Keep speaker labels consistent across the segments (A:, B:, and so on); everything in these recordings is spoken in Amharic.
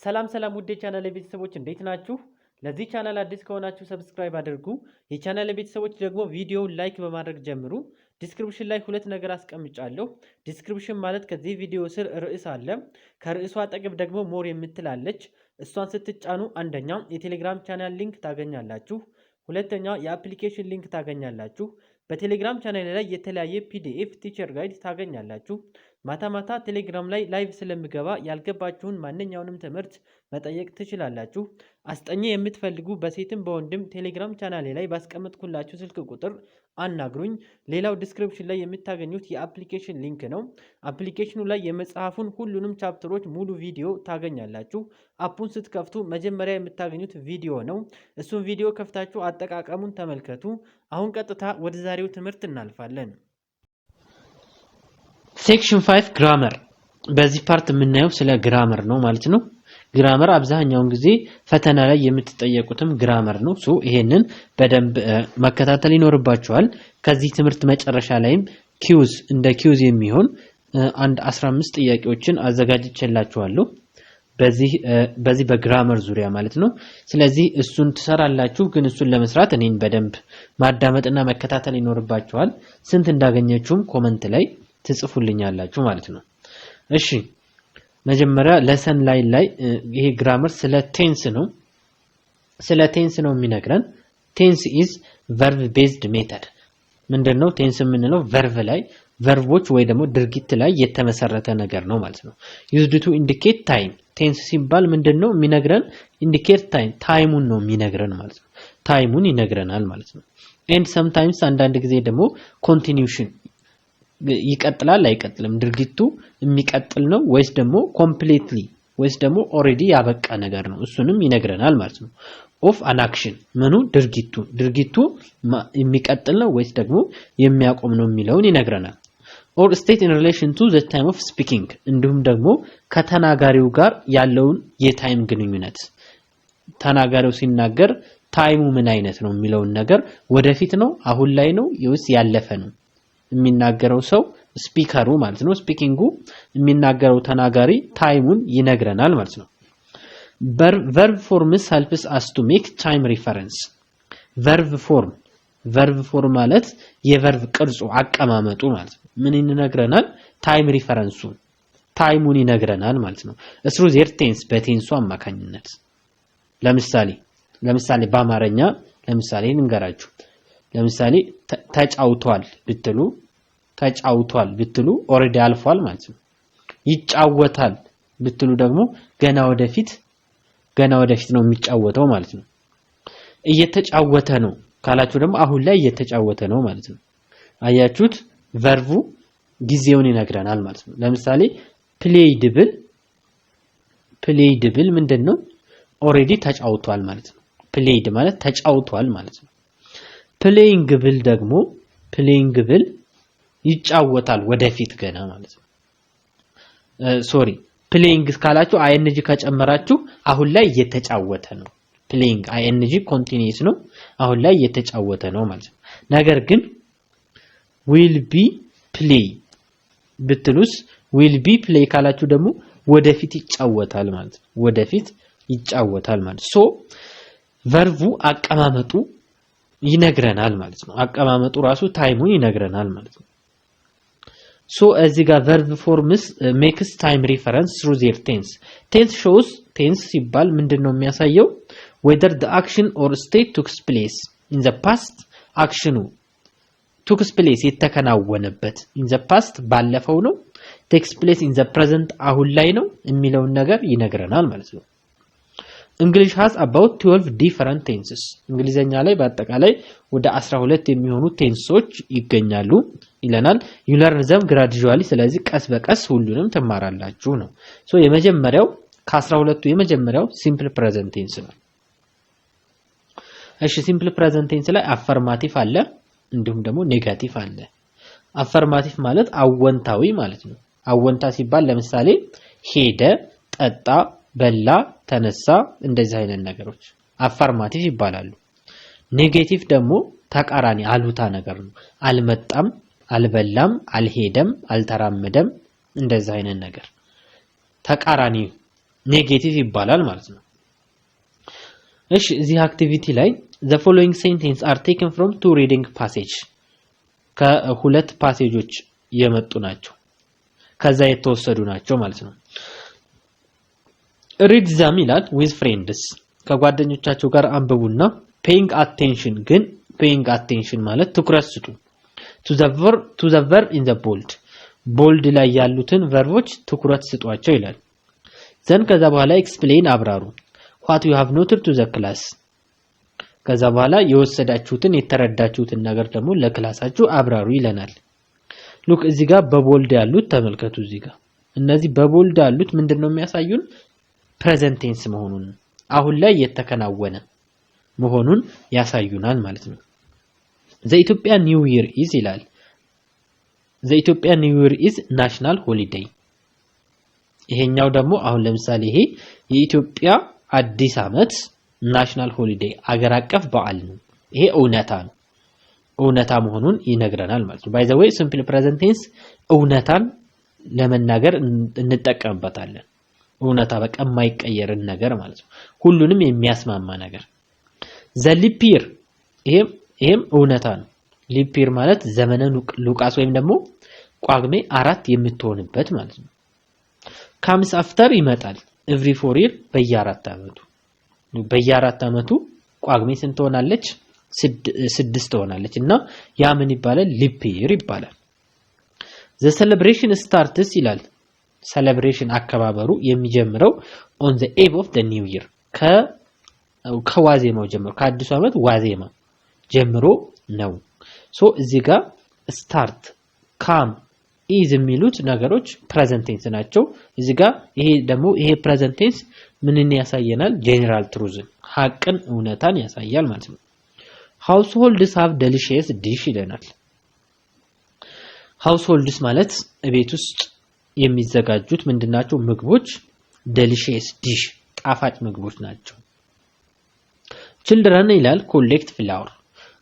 A: ሰላም ውድ የቻናል ቤተሰቦች እንዴት ናችሁ? ለዚህ ቻናል አዲስ ከሆናችሁ ሰብስክራይብ አድርጉ። የቻናል ቤተሰቦች ደግሞ ቪዲዮውን ላይክ በማድረግ ጀምሩ። ዲስክሪፕሽን ላይ ሁለት ነገር አስቀምጫለሁ። ዲስክሪፕሽን ማለት ከዚህ ቪዲዮ ስር ርዕስ አለ። ከርዕሱ አጠገብ ደግሞ ሞር የምትላለች እሷን ስትጫኑ አንደኛ የቴሌግራም ቻናል ሊንክ ታገኛላችሁ። ሁለተኛ የአፕሊኬሽን ሊንክ ታገኛላችሁ። በቴሌግራም ቻናል ላይ የተለያየ ፒዲኤፍ ቲቸር ጋይድ ታገኛላችሁ። ማታ ቴሌግራም ላይ ላይቭ ስለምገባ ያልገባችሁን ማንኛውንም ትምህርት መጠየቅ ትችላላችሁ። አስጠኚ የምትፈልጉ በሴትም በወንድም ቴሌግራም ቻናሌ ላይ ባስቀመጥኩላችሁ ስልክ ቁጥር አናግሩኝ። ሌላው ዲስክሪፕሽን ላይ የምታገኙት የአፕሊኬሽን ሊንክ ነው። አፕሊኬሽኑ ላይ የመጽሐፉን ሁሉንም ቻፕተሮች ሙሉ ቪዲዮ ታገኛላችሁ። አፑን ስትከፍቱ መጀመሪያ የምታገኙት ቪዲዮ ነው። እሱን ቪዲዮ ከፍታችሁ አጠቃቀሙን ተመልከቱ። አሁን ቀጥታ ወደ ዛሬው ትምህርት እናልፋለን። ሴክሽን 5 ግራመር። በዚህ ፓርት የምናየው ስለ ግራመር ነው ማለት ነው። ግራመር አብዛኛውን ጊዜ ፈተና ላይ የምትጠየቁትም ግራመር ነው። ይሄንን በደንብ መከታተል ይኖርባችኋል። ከዚህ ትምህርት መጨረሻ ላይም ኪውዝ እንደ ኪውዝ የሚሆን አንድ 15 ጥያቄዎችን አዘጋጅቼላችኋለሁ በዚህ በግራመር ዙሪያ ማለት ነው። ስለዚህ እሱን ትሰራላችሁ። ግን እሱን ለመስራት እኔን በደንብ ማዳመጥና መከታተል ይኖርባችኋል። ስንት እንዳገኛችሁም ኮመንት ላይ ትጽፉልኛላችሁ ማለት ነው። እሺ መጀመሪያ ለሰን ላይ ይሄ ግራመር ስለ ቴንስ ነው የሚነግረን። ቴንስ ኢዝ verb based method። ምንድነው ቴንስ የምንለው? verb ላይ ቨርቦች ወይ ደግሞ ድርጊት ላይ የተመሰረተ ነገር ነው ማለት ነው። used to indicate time። ቴንስ ሲባል ምንድነው የሚነግረን? indicate time ታይሙን ነው የሚነግረን ማለት ነው። ታይሙን ይነግረናል ማለት ነው። and sometimes አንዳንድ ጊዜ ደግሞ continuation ይቀጥላል አይቀጥልም፣ ድርጊቱ የሚቀጥል ነው ወይስ ደግሞ completely ወይስ ደግሞ already ያበቃ ነገር ነው፣ እሱንም ይነግረናል ማለት ነው። of an action ምኑ ድርጊቱ የሚቀጥል ነው ወይስ ደግሞ የሚያቆም ነው የሚለውን ይነግረናል። or state in relation to the time of speaking እንዲሁም ደግሞ ከተናጋሪው ጋር ያለውን የታይም ግንኙነት፣ ተናጋሪው ሲናገር ታይሙ ምን አይነት ነው የሚለውን ነገር ወደፊት ነው አሁን ላይ ነው ወይስ ያለፈ ነው የሚናገረው ሰው ስፒከሩ ማለት ነው። ስፒኪንጉ የሚናገረው ተናጋሪ ታይሙን ይነግረናል ማለት ነው። verb forms helps us to make time reference። verb form ማለት የቨርብ ቅርጹ አቀማመጡ ማለት ነው። ምን ይነግረናል? ታይም ሪፈረንሱ ታይሙን ይነግረናል ማለት ነው። through their tense በቴንሱ አማካኝነት። ለምሳሌ በአማርኛ ለምሳሌ እንገራችሁ። ለምሳሌ ተጫውቷል ብትሉ ኦሬዲ አልፏል ማለት ነው። ይጫወታል ብትሉ ደግሞ ገና ወደፊት ነው የሚጫወተው ማለት ነው። እየተጫወተ ነው ካላችሁ ደግሞ አሁን ላይ እየተጫወተ ነው ማለት ነው። አያችሁት? ቨርቡ ጊዜውን ይነግረናል ማለት ነው። ለምሳሌ ፕሌይድ ብል ምንድነው? ኦሬዲ ተጫውቷል ማለት ነው። ፕሌይድ ማለት ተጫውቷል ማለት ነው። ፕሌይንግ ብል ይጫወታል ወደፊት ገና ማለት ነው። ፕሌይንግ ካላችሁ አይኤንጂ ከጨመራችሁ አሁን ላይ እየተጫወተ ነው። ፕሌይንግ አይኤንጂ ኮንቲኒዩስ ነው፣ አሁን ላይ እየተጫወተ ነው ማለት ነው። ነገር ግን ዊል ቢ ፕሌይ ብትሉስ ዊል ቢ ፕሌይ ካላችሁ ደግሞ ወደፊት ይጫወታል ማለት ነው። ወደፊት ይጫወታል ማለት ቨርቡ አቀማመጡ ይነግረናል ማለት ነው። አቀማመጡ ራሱ ታይሙን ይነግረናል ማለት ነው። እዚህ ጋር verb forms makes time reference through their tense። tense shows tense ሲባል ምንድነው የሚያሳየው? whether the action or state took place in the past። አክሽኑ took place የተከናወነበት in the past ባለፈው ነው፣ takes place in the present አሁን ላይ ነው የሚለውን ነገር ይነግረናል ማለት ነው። English has about 12 different tenses። እንግሊዘኛ ላይ በአጠቃላይ ወደ 12 የሚሆኑ ቴንሶች ይገኛሉ ይለናል። you learn them gradually። ስለዚህ ቀስ በቀስ ሁሉንም ትማራላችሁ ነው። የመጀመሪያው ከ12ቱ የመጀመሪያው simple present tense ነው። እሺ simple present tense ላይ አፈርማቲቭ አለ እንዲሁም ደግሞ ኔጋቲቭ አለ። አፈርማቲቭ ማለት አወንታዊ ማለት ነው። አወንታ ሲባል ለምሳሌ ሄደ፣ ጠጣ፣ በላ፣ ተነሳ፣ እንደዚህ አይነት ነገሮች አፈርማቲቭ ይባላሉ። ኔጌቲቭ ደግሞ ተቃራኒ አሉታ ነገር ነው። አልመጣም፣ አልበላም፣ አልሄደም፣ አልተራመደም፣ እንደዚህ አይነት ነገር ተቃራኒ ኔጌቲቭ ይባላል ማለት ነው። እሺ እዚህ አክቲቪቲ ላይ the following sentence are taken from two reading passage ከሁለት ፓሴጆች የመጡ ናቸው ከዛ የተወሰዱ ናቸው ማለት ነው። read them ይላል with friends ከጓደኞቻቸው ጋር አንብቡና paying attention ግን paying attention ማለት ትኩረት ስጡ to the verb in the bold ላይ ያሉትን ቨርቦች ትኩረት ስጧቸው ይላል። ዘን ከዛ በኋላ explain አብራሩ what you have noted to the class ከዛ በኋላ የወሰዳችሁትን የተረዳችሁትን ነገር ደግሞ ለክላሳችሁ አብራሩ ይለናል። ሉክ እዚህ ጋር በቦልድ ያሉት ተመልከቱ እዚህ ጋር እነዚህ በቦልድ ያሉት ምንድነው የሚያሳዩን present tense መሆኑን አሁን ላይ የተከናወነ መሆኑን ያሳዩናል ማለት ነው። the Ethiopian New Year is ይላል the Ethiopian New Year is national holiday ይሄኛው ደግሞ አሁን ለምሳሌ ይሄ የኢትዮጵያ አዲስ አመት ናሽናል ሆሊዴይ አገር አቀፍ በዓል ነው። ይሄ እውነታ መሆኑን ይነግረናል ማለት ነው። ባይ ዘ ዌይ ሲምፕል ፕሬዘንት ቴንስ እውነታን ለመናገር እንጠቀምበታለን። እውነታ በቃ የማይቀየርን ነገር ማለት ነው። ሁሉንም የሚያስማማ ነገር ዘ ሊፕ ይር ይሄም እውነታ ነው። ሊፕ ይር ማለት ዘመነ ሉቃስ ወይም ደግሞ ጳጉሜ 4 የምትሆንበት ማለት ነው። ካምስ አፍተር ይመጣል ኤቭሪ 4 ይር በየ4 አመቱ ጳጉሜ ስንት ሆናለች 6 ሆናለች እና ያ ምን ይባላል ሊፕ ይር ይባላል። ዘ ሴሌብሬሽን ስታርትስ ይላል ሴሌብሬሽን አከባበሩ የሚጀምረው on the eve of the new year ከዋዜማው ጀምሮ ከአዲሱ አመት ዋዜማ ጀምሮ ነው። ሶ እዚህ ጋር ስታርት ካም ኢዝ የሚሉት ነገሮች ፕሬዘንት ቴንስ ናቸው። እዚህ ጋር ይሄ ደግሞ ይሄ ፕሬዘንት ቴንስ ምንን ያሳየናል ጄነራል ትሩዝን ሐቅን እውነታን ያሳያል ማለት ነው። households have delicious dish ይለናል። households ማለት ቤት ውስጥ የሚዘጋጁት ምንድናቸው ምግቦች delicious dish ጣፋጭ ምግቦች ናቸው። children ይላል collect flower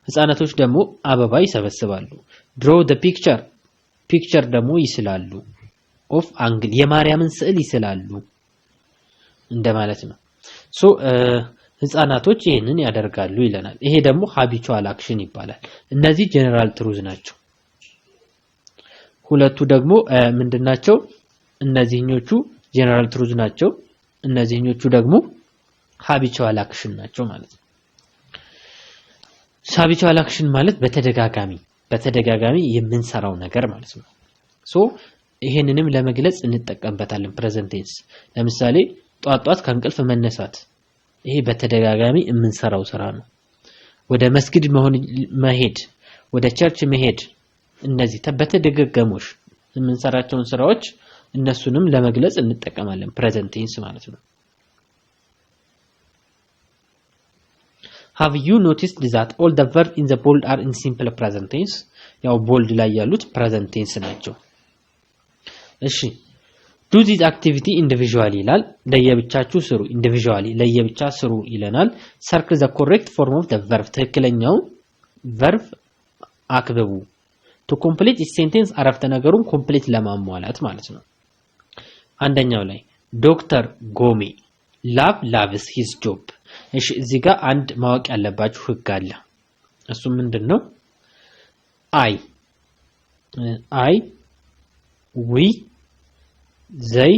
A: ህፃናቶች ደግሞ አበባ ይሰበስባሉ። draw the picture ደግሞ ይስላሉ of angle የማርያምን ስዕል ይስላሉ እንደማለት ነው። ሶ ህፃናቶች ይሄንን ያደርጋሉ ይለናል። ይሄ ደግሞ habitual action ይባላል። እነዚህ ጀነራል ትሩዝ ናቸው። ሁለቱ ደግሞ ምንድናቸው እነዚህኞቹ ጀነራል ትሩዝ ናቸው። እነዚህኞቹ ደግሞ habitual action ናቸው ማለት ነው። habitual action ማለት በተደጋጋሚ የምንሰራው ነገር ማለት ነው። ሶ ይሄንንም ለመግለጽ እንጠቀምበታለን ፕሬዘንት ቴንስ። ለምሳሌ ጧት ከእንቅልፍ መነሳት ይሄ በተደጋጋሚ የምንሰራው ስራ ነው። ወደ መስጊድ መሄድ ወደ ቸርች መሄድ እነዚህ በተደጋጋሞሽ የምንሰራቸውን ስራዎች እነሱንም ለመግለጽ እንጠቀማለን ፕሬዘንት ቴንስ ማለት ነው። Have you noticed that all the verbs in the bold are in simple present tense? ያው bold ላይ ያሉት present tense ናቸው። እሺ do this activity individually ይላል ለየብቻችሁ ስሩ individually ለየብቻ ስሩ ይለናል። circle the correct form of the verb ትክክለኛው verb አክብቡ to complete this sentence አረፍተ ነገሩን complete ለማሟላት ማለት ነው። አንደኛው ላይ ዶክተር ጎሜ loves his job እሺ እዚህ ጋር አንድ ማወቅ ያለባችሁ ህግ አለ። እሱ ምንድነው I we they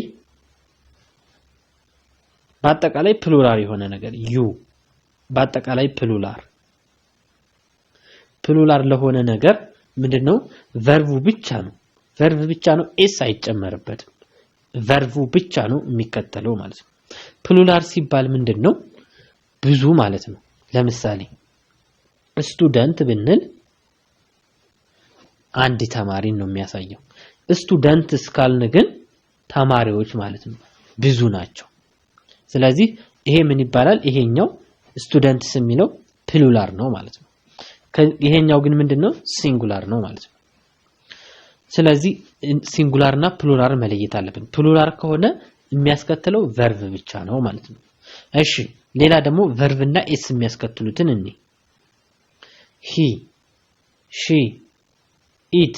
A: በአጠቃላይ ፕሉራል የሆነ ነገር you በአጠቃላይ ፕሉራል ለሆነ ነገር ምንድነው ቨርቡ ብቻ ነው ኤስ አይጨመርበትም ቨርቡ ብቻ ነው የሚከተለው ማለት ነው። ፕሉራል ሲባል ምንድነው ብዙ ማለት ነው። ለምሳሌ ስቱደንት ብንል አንድ ተማሪን ነው የሚያሳየው። ስቱደንት ስካልን ግን ተማሪዎች ማለት ነው ብዙ ናቸው። ስለዚህ ይሄ ምን ይባላል ይሄኛው ስቱደንትስ የሚለው ፕሉራል ነው ማለት ነው። ይሄኛው ግን ምንድነው ሲንጉላር ነው ማለት ነው። ስለዚህ ሲንጉላርና ፕሉራል መለየት አለብን። ፕሉራል ከሆነ የሚያስከትለው ቨርብ ብቻ ነው ማለት ነው። እሺ ሌላ ደግሞ ቨርብ እና ኤስ የሚያስከትሉትን እኔ he she it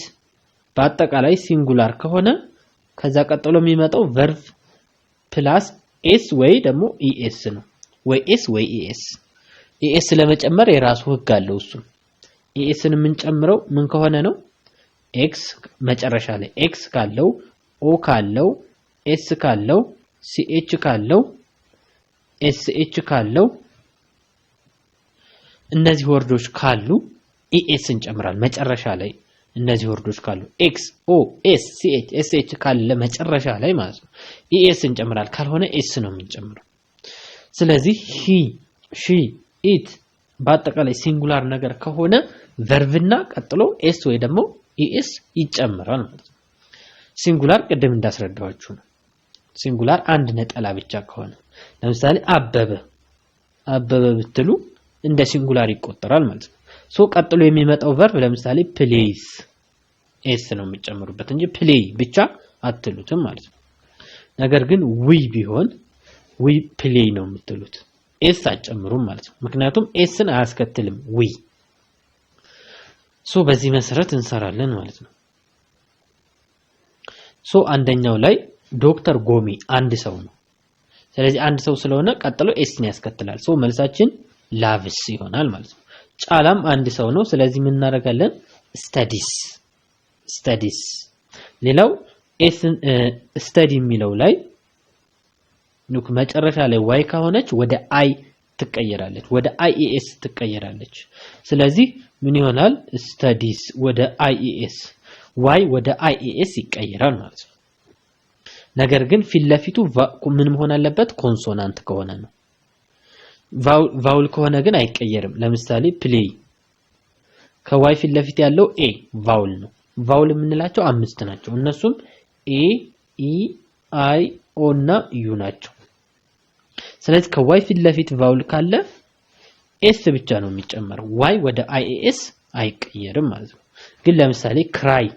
A: በአጠቃላይ ሲንጉላር ከሆነ ከዛ ቀጥሎ የሚመጣው ቨርብ ፕላስ ኤስ ወይ ደግሞ ኢኤስ ነው ወይ ኤስ ወይ ኢኤስ ኢኤስ ለመጨመር የራሱ ህግ አለው እሱ ኢኤስን የምንጨምረው ምን ከሆነ ነው ኤክስ መጨረሻ ላይ ኤክስ ካለው ኦ ካለው ኤስ ካለው ሲኤች ካለው ኤስኤች ካለው እነዚህ ወርዶች ካሉ ኢኤስ እንጨምራል መጨረሻ ላይ እነዚህ ወርዶች ካሉ ኤክስ ኦ ኤስ ሲኤች ኤስኤች ካለ መጨረሻ ላይ ማለት ነው ኢኤስ እንጨምራል ካልሆነ ኤስ ነው የምንጨምረው ስለዚህ ሂ ሺ ኢት በአጠቃላይ ሲንጉላር ነገር ከሆነ ቨርብና ቀጥሎ ኤስ ወይ ደግሞ ኢኤስ ይጨምራል ማለት ነው ሲንጉላር ቅድም እንዳስረዳኋችሁ ነው ሲንጉላር አንድ ነጠላ ብቻ ከሆነ ለምሳሌ አበበ ብትሉ እንደ ሲንጉላር ይቆጠራል ማለት ነው ሶ ቀጥሎ የሚመጣው ቨርብ ለምሳሌ ፕሌይስ ኤስ ነው የሚጨምሩበት እንጂ ፕሌይ ብቻ አትሉትም ማለት ነው ነገር ግን ዊ ቢሆን ዊ ፕሌይ ነው የምትሉት ኤስ አጨምሩም ማለት ነው ምክንያቱም ኤስን አያስከትልም ዊ ሶ በዚህ መሰረት እንሰራለን ማለት ነው ሶ አንደኛው ላይ ዶክተር ጎሚ አንድ ሰው ነው ስለዚህ አንድ ሰው ስለሆነ ቀጥሎ ኤስን ያስከትላል ሶ መልሳችን ላቭስ ይሆናል ማለት ነው ጫላም አንድ ሰው ነው ስለዚህ ምን እናደርጋለን ስታዲስ ሌላው ኤስን ስታዲ የሚለው ላይ ሉክ መጨረሻ ላይ ዋይ ከሆነች ወደ አይ ትቀየራለች ወደ አይኤስ ትቀየራለች ስለዚህ ምን ይሆናል ስታዲስ ወደ አይኤስ ዋይ ወደ አይኤስ ይቀየራል ማለት ነው ነገር ግን ፊት ለፊቱ ምን መሆን አለበት ኮንሶናንት ከሆነ ነው ቫውል ከሆነ ግን አይቀየርም ለምሳሌ ፕሌይ ከዋይ ፊት ለፊት ያለው ኤ ቫውል ነው ቫውል የምንላቸው አምስት ናቸው እነሱም ኤ ኢ አይ ኦ እና ዩ ናቸው ስለዚህ ከዋይ ፊት ለፊት ቫውል ካለ ኤስ ብቻ ነው የሚጨመረው ዋይ ወደ አይኤስ አይቀየርም ማለት ነው ግን ለምሳሌ ክራይ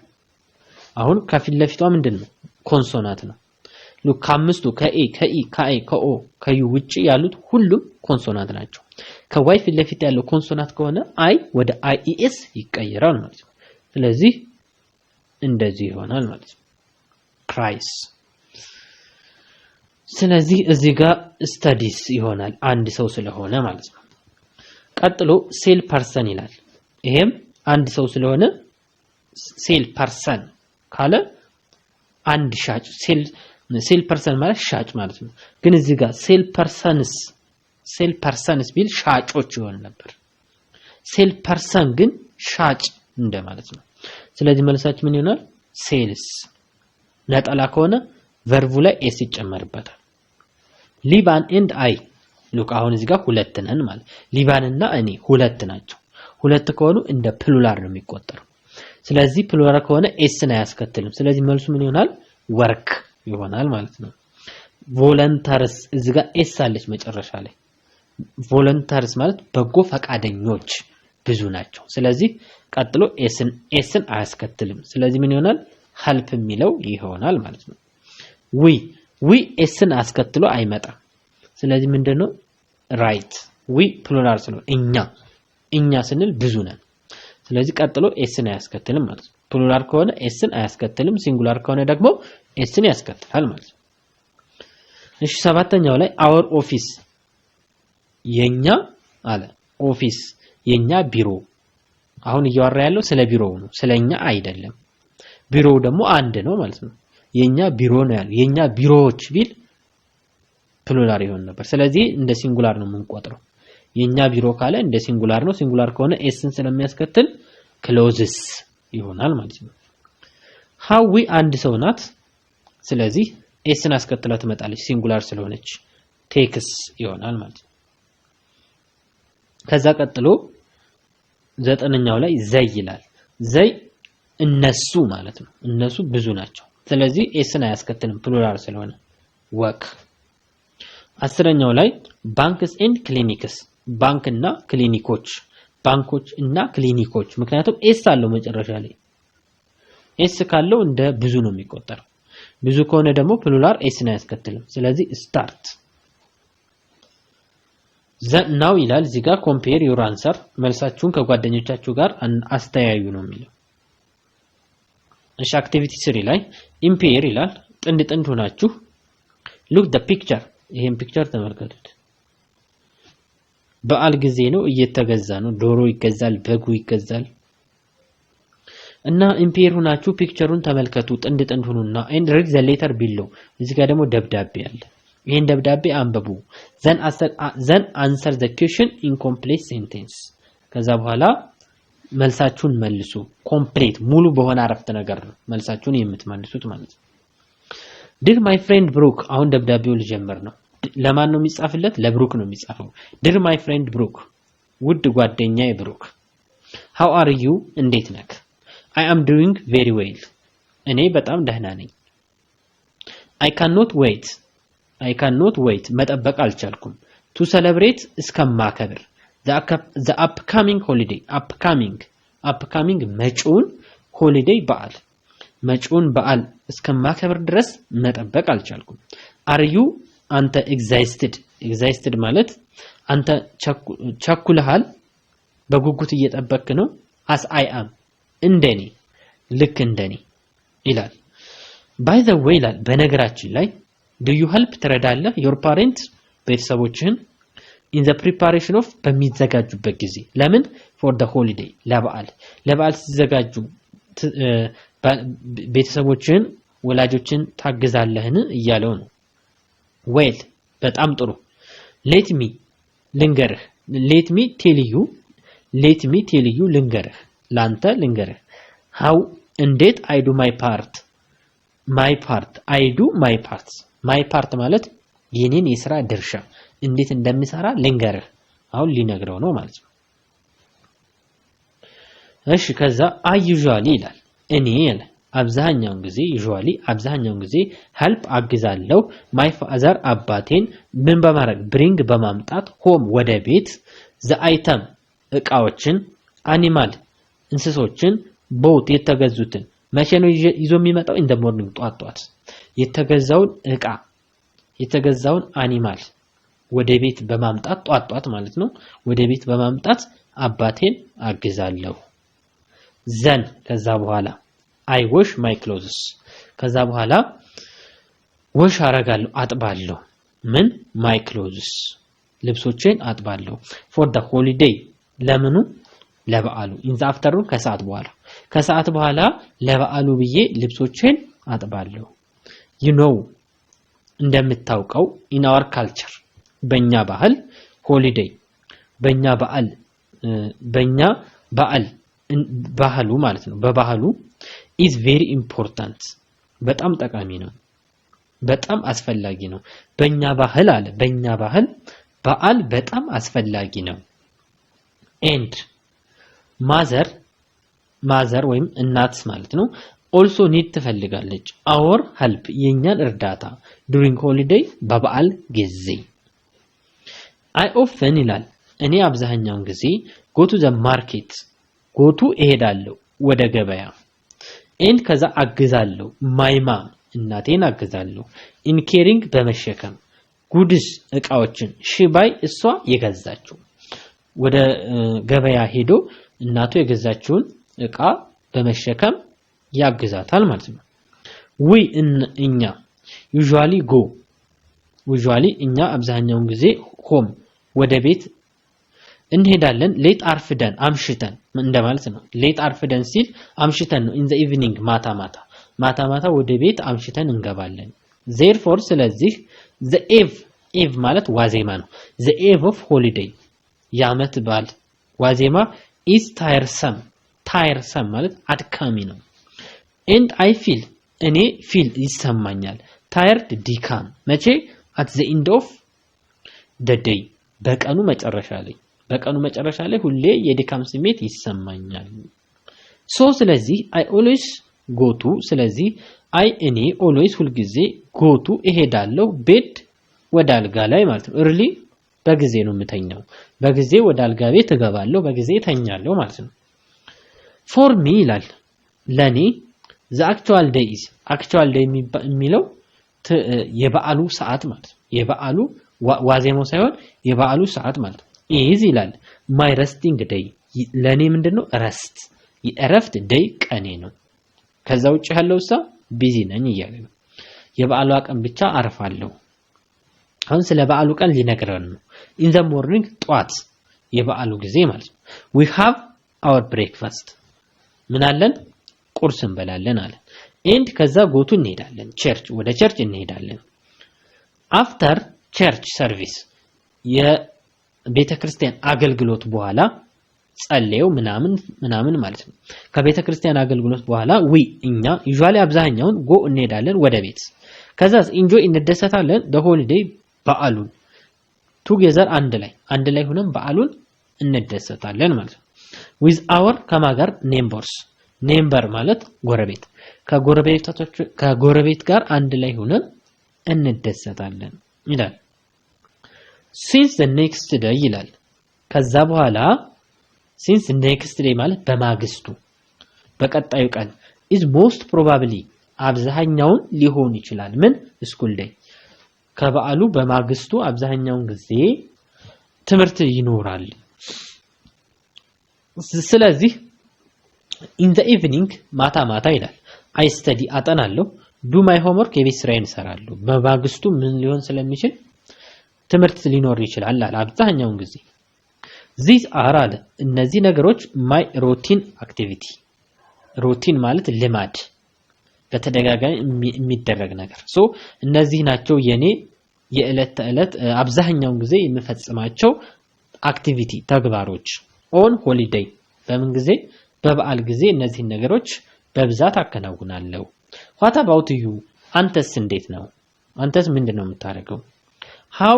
A: አሁን ከፊት ለፊቷ ምንድነው ኮንሶናንት ነው ሉክ ከአምስቱ ከኤ ከኢ ከአይ ከኦ ከዩ ውጪ ያሉት ሁሉም ኮንሶናንት ናቸው ከዋይ ፊት ለፊት ያለው ኮንሶናንት ከሆነ አይ ወደ አይኤስ ይቀየራል ማለት ነው ስለዚህ እንደዚህ ይሆናል ማለት ነው ክራይስ ስለዚህ እዚህ ጋር ስታዲስ ይሆናል አንድ ሰው ስለሆነ ማለት ነው ቀጥሎ ሴል ፐርሰን ይላል ይሄም አንድ ሰው ስለሆነ ሴል ፐርሰን ካለ አንድ ሻጭ ሴል ፐርሰን ማለት ሻጭ ማለት ነው ግን እዚህ ጋር ሴል ፐርሰንስ ቢል ሻጮች ይሆን ነበር ሴል ፐርሰን ግን ሻጭ እንደማለት ነው ስለዚህ መልሳችን ምን ይሆናል ሴልስ ነጠላ ከሆነ ቨርቡ ላይ ኤስ ይጨመርበታል ሊባን ኤንድ አይ ሉክ አሁን እዚህ ጋር ሁለት ነን ማለት ሊባን እና እኔ ሁለት ናቸው ሁለት ከሆኑ እንደ ፕሉራል ነው የሚቆጠረው ስለዚህ ፕሉራል ከሆነ ኤስን አያስከትልም ስለዚህ መልሱ ምን ይሆናል ወርክ ይሆናል ማለት ነው ቮለንተርስ እዚህ ጋር ኤስ አለች መጨረሻ ላይ ቮለንተርስ ማለት በጎ ፈቃደኞች ብዙ ናቸው ስለዚህ ቀጥሎ ኤስን አያስከትልም ስለዚህ ምን ይሆናል ሄልፕ የሚለው ይሆናል ማለት ነው ዊ ኤስን አስከትሎ አይመጣም ስለዚህ ምንድነው ራይት ዊ ፕሉራል ስለሆነ እኛ ስንል ብዙ ነን ስለዚህ ቀጥሎ ኤስን አያስከትልም ማለት ነው ፕሉራል ከሆነ ኤስን አያስከትልም ሲንጉላር ከሆነ ደግሞ ኤስን ያስከትላል ማለት ነው እሺ ሰባተኛው ላይ our office የኛ አለ ኦፊስ የኛ ቢሮ አሁን እያወራ ያለው ስለ ቢሮው ነው ስለኛ አይደለም ቢሮው ደግሞ አንድ ነው ማለት ነው የኛ ቢሮ ነው ያለው የኛ ቢሮዎች ቢል ፕሉራል ይሆን ነበር ስለዚህ እንደ ሲንጉላር ነው የምንቆጥረው የኛ ቢሮ ካለ እንደ ሲንጉላር ነው ሲንጉላር ከሆነ ኤስን ስለሚያስከትል ክሎዝስ ይሆናል ማለት ነው ሃዊ አንድ ሰው ናት ስለዚህ ኤስን አስከትላ ትመጣለች ሲንጉላር ስለሆነች ቴክስ ይሆናል ማለት ነው ከዛ ቀጥሎ ዘጠነኛው ላይ ዘይ ይላል ዘይ እነሱ ማለት ነው እነሱ ብዙ ናቸው ስለዚህ ኤስን አያስከትልም ፕሉራል ስለሆነ ወክ አስረኛው ላይ ባንክስ ኤንድ ክሊኒክስ ባንክና ክሊኒኮች ባንኮች እና ክሊኒኮች ምክንያቱም ኤስ አለው መጨረሻ ላይ ኤስ ካለው እንደ ብዙ ነው የሚቆጠረው ብዙ ከሆነ ደግሞ ፕሉራል ኤስን አያስከትልም ስለዚህ ስታርት ናው ይላል እዚህ ጋር ኮምፔር ዩር አንሰር መልሳችሁን ከጓደኞቻችሁ ጋር አስተያዩ ነው የሚለው እሺ አክቲቪቲ 3 ላይ ኢምፔር ይላል ጥንድ ሆናችሁ ሉክ ዘ ፒክቸር ይሄን ፒክቸር ተመልከቱት በዓል ጊዜ ነው እየተገዛ ነው ዶሮ ይገዛል በጉ ይገዛል እና ኢምፔር ሆናችሁ ፒክቸሩን ተመልከቱ ጥንድ ጥንድ ሆኑና and read the letter below እዚህ ጋር ደግሞ ደብዳቤ አለ ይሄን ደብዳቤ አንብቡ then answer the question in complete sentence ከዛ በኋላ መልሳችሁን መልሱ ኮምፕሊት ሙሉ በሆነ አረፍተ ነገር ነው መልሳችሁን የምትመልሱት ማለት ነው dear my friend Brooke አሁን ደብዳቤው ልጀምር ነው ለማን ነው የሚጻፍለት ለብሩክ ነው የሚጻፈው dear my friend Brooke ውድ ጓደኛዬ ብሩክ how are you እንዴት ነህ I am doing very well እኔ በጣም ደህና ነኝ I cannot wait መጠበቅ አልቻልኩም to celebrate እስከማከብር the upcoming holiday upcoming መጪውን holiday በዓል መጪውን በዓል እስከማከብር ድረስ መጠበቅ አልቻልኩም are you አንተ excited ማለት አንተ ቸኩለሃል በጉጉት እየጠበቅክ ነው as I am እንደኔ ልክ እንደኔ ይላል by the way ይላል በነገራችን ላይ do you help ትረዳለህ your parents ቤተሰቦችህን in the preparation of በሚዘጋጁበት ጊዜ ለምን for the holiday ለበዓል ሲዘጋጁ ቤተሰቦችህን ወላጆችን ታግዛለህን እያለው ነው well በጣም ጥሩ let me tell you ልንገርህ ላንተ ልንገርህ how እንዴት I do my part my part ማለት የኔን የሥራ ድርሻ እንዴት እንደምሰራ ልንገርህ አሁን ሊነግረው ነው ማለት ነው እሺ ከዛ I usually ይላል እኔ አብዛኛውን ጊዜ help አግዛለሁ my father አባቴን ምን በማድረግ bring በማምጣት home ወደ ቤት the item እቃዎችን animal እንስሶችን boat የተገዙትን መቼ ነው ይዞ የሚመጣው in the morning ጧት የተገዛውን እቃ የተገዛውን animal ወደ ቤት በማምጣት ጧት ማለት ነው ወደ ቤት በማምጣት አባቴን አግዛለሁ then ከዛ በኋላ I wash my clothes ከዛ በኋላ wash አረጋለሁ አጥባለሁ ምን my clothes ልብሶቼን አጥባለሁ for the holiday ለምኑ ለበዓሉ in the afternoon ከሰዓት በኋላ ለበዓሉ ብዬ ልብሶቼን አጥባለሁ you know እንደምታውቀው in our culture በእኛ ባህል holiday በእኛ ባህሉ ማለት ነው በባህሉ is very important በጣም ጠቃሚ ነው በጣም አስፈላጊ ነው በእኛ ባህል በዓል በጣም አስፈላጊ ነው and mother ወይም እናት ማለት ነው also need ትፈልጋለች our help የኛን እርዳታ during holiday በበዓል ጊዜ I often ይላል እኔ አብዛኛውን ጊዜ go to the market እሄዳለሁ ወደ ገበያ and ከዛ አግዛለሁ my mom እናቴን አግዛለሁ in caring በመሸከም goods እቃዎችን she buy እሷ የገዛችው ወደ ገበያ ሄዶ እናቱ የገዛችውን እቃ በመሸከም ያግዛታል ማለት ነው እኛ usually እኛ አብዛኛውን ጊዜ home ወደ ቤት እንሄዳለን ሌት አርፍደን አምሽተን እንደማለት ነው ሌት አርፍደን ሲል አምሽተን ነው in the evening ማታ ወደ ቤት አምሽተን እንገባለን therefore ስለዚህ the eve ማለት ዋዜማ ነው the eve of holiday ያመት ባል ዋዜማ is tiresome ማለት አድካሚ ነው and I feel እኔ feel ይሰማኛል tired ድካም መቼ at the end of the day በቀኑ መጨረሻ ላይ ሁሌ የድካም ስሜት ይሰማኛል so ስለዚህ I always go to ስለዚህ እኔ always ሁሉ ጊዜ go to እሄዳለሁ ቤት ወደ አልጋ ላይ ማለት ነው early በጊዜ ነው የምተኛው በጊዜ ወደ አልጋ ቤት እገባለሁ በጊዜ ተኛለሁ ማለት ነው for me ይላል ለኔ the actual day የሚለው የበዓሉ ሰዓት ማለት ነው የበዓሉ ዋዜማው ሳይሆን የበዓሉ ሰዓት ማለት is ይላል my resting day ለኔ ምንድነው የእረፍት day ቀኔ ነው ከዛ ውጪ ያለው ቢዚ ነኝ እያለ ነው የበዓሉ ቀን ብቻ አርፋለሁ አሁን ስለ በዓሉ ቀን ሊነግረን ነው in the morning ጧት የበዓሉ ጊዜ ማለት ነው we have our breakfast ምን አለን ቁርስ እንበላለን አለ and ከዛ ጎቱ እንሄዳለን ቸርች ወደ ቸርች እንሄዳለን after church service የቤተክርስቲያን አገልግሎት በኋላ ጸልየው ምናምን ማለት ነው ከቤተክርስቲያን አገልግሎት በኋላ እኛ usually አብዛኛውን go እንሄዳለን ወደ ቤት ከዛስ enjoy እንደሰታለን the holiday በዓሉን together አንድ ላይ ሆነን በዓሉን እንደሰታለን ማለት ነው with our ከማጋር neighbor ማለት ጎረቤት ከጎረቤት ጋር አንድ ላይ ሆነን እንደሰታለን ይላል since the next day ይላል ከዛ በኋላ since next day ማለት በማግስቱ በቀጣዩ ቀን is most probably አብዛኛውን ሊሆን ይችላል ምን school day ከበዓሉ በማግስቱ አብዛኛውን ጊዜ ትምህርት ይኖራል ስለዚህ in the evening ማታ ይላል I study አጠናለሁ do my homework የቤት ስራዬን እሰራለሁ በማግስቱ ምን ሊሆን ስለሚችል ትምህርት ሊኖር ይችላል አብዛኛውን ጊዜ these are አለ እነዚህ ነገሮች my routine activity routine ማለት ልማድ በተደጋጋሚ የሚደረግ ነገር ሶ እነዚህ ናቸው የኔ የዕለት ተዕለት አብዛኛውን ጊዜ የምፈጽማቸው አክቲቪቲ ተግባሮች on holiday በምን ጊዜ በበዓል ጊዜ እነዚህ ነገሮች በብዛት አከናውናለሁ what about you አንተስ እንዴት ነው አንተስ ምንድነው የምታደርገው how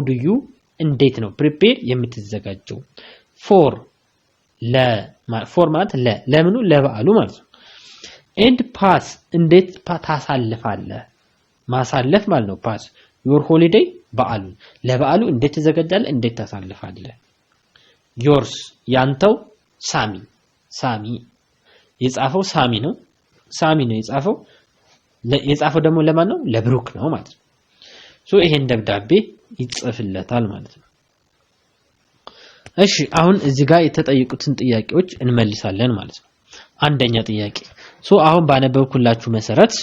A: do you እንዴት ነው prepare የምትዘጋጀው for ማለት ለምኑ ለበዓሉ ማለት ነው and pass እንዴት ታሳልፋለህ ማሳለፍ ማለት ነው pass your holiday በዓሉ ለበዓሉ እንዴት ትዘጋጃለህ እንዴት ታሳልፋለህ yours ያንተው ሳሚ የጻፈው ሳሚ ነው የጻፈው ደግሞ ለማን ነው ለብሩክ ነው ማለት ነው ሶ ይሄን ደብዳቤ ይጽፍለታል ማለት ነው እሺ አሁን እዚህ ጋር የተጠየቁትን ጥያቄዎች እንመልሳለን ማለት ነው አንደኛ ጥያቄ ሶ አሁን ባነበብኩላችሁ መሰረት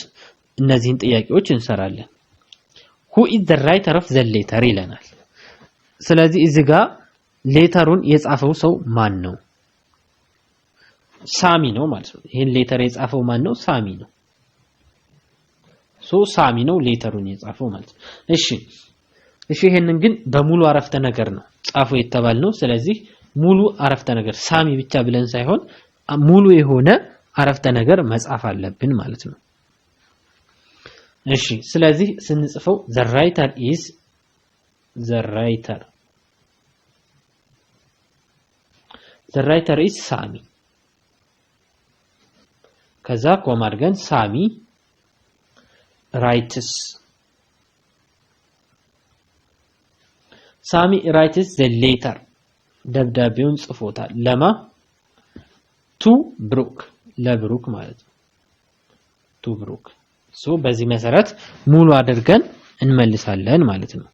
A: እነዚህን ጥያቄዎች እንሰራለን who is the writer of the letter ይለናል ስለዚህ እዚህ ጋር ሌተሩን የጻፈው ሰው ማን ነው ሳሚ ነው ማለት ነው ይሄን ሌተር የጻፈው ማን ነው ሳሚ ነው ሶ ሳሚ ነው ሌተሩን የጻፈው ማለት ነው እሺ ይሄንን ግን በሙሉ አረፍተ ነገር ነው ጻፈው የተባልነው ስለዚህ ሙሉ አረፍተ ነገር ሳሚ ብቻ ብለን ሳይሆን ሙሉ የሆነ አረፍተ ነገር መጻፍ አለብን ማለት ነው እሺ ስለዚህ ስንጽፈው the writer is ሳሚ ከዛ ኮማ አድርገን ሳሚ writes the letter ደብዳቤውን ጽፎታል ለማ to ብሩክ ለብሩክ ማለት ነው to ብሩክ ሶ በዚህ መሰረት ሙሉ አድርገን እንመልሳለን ማለት ነው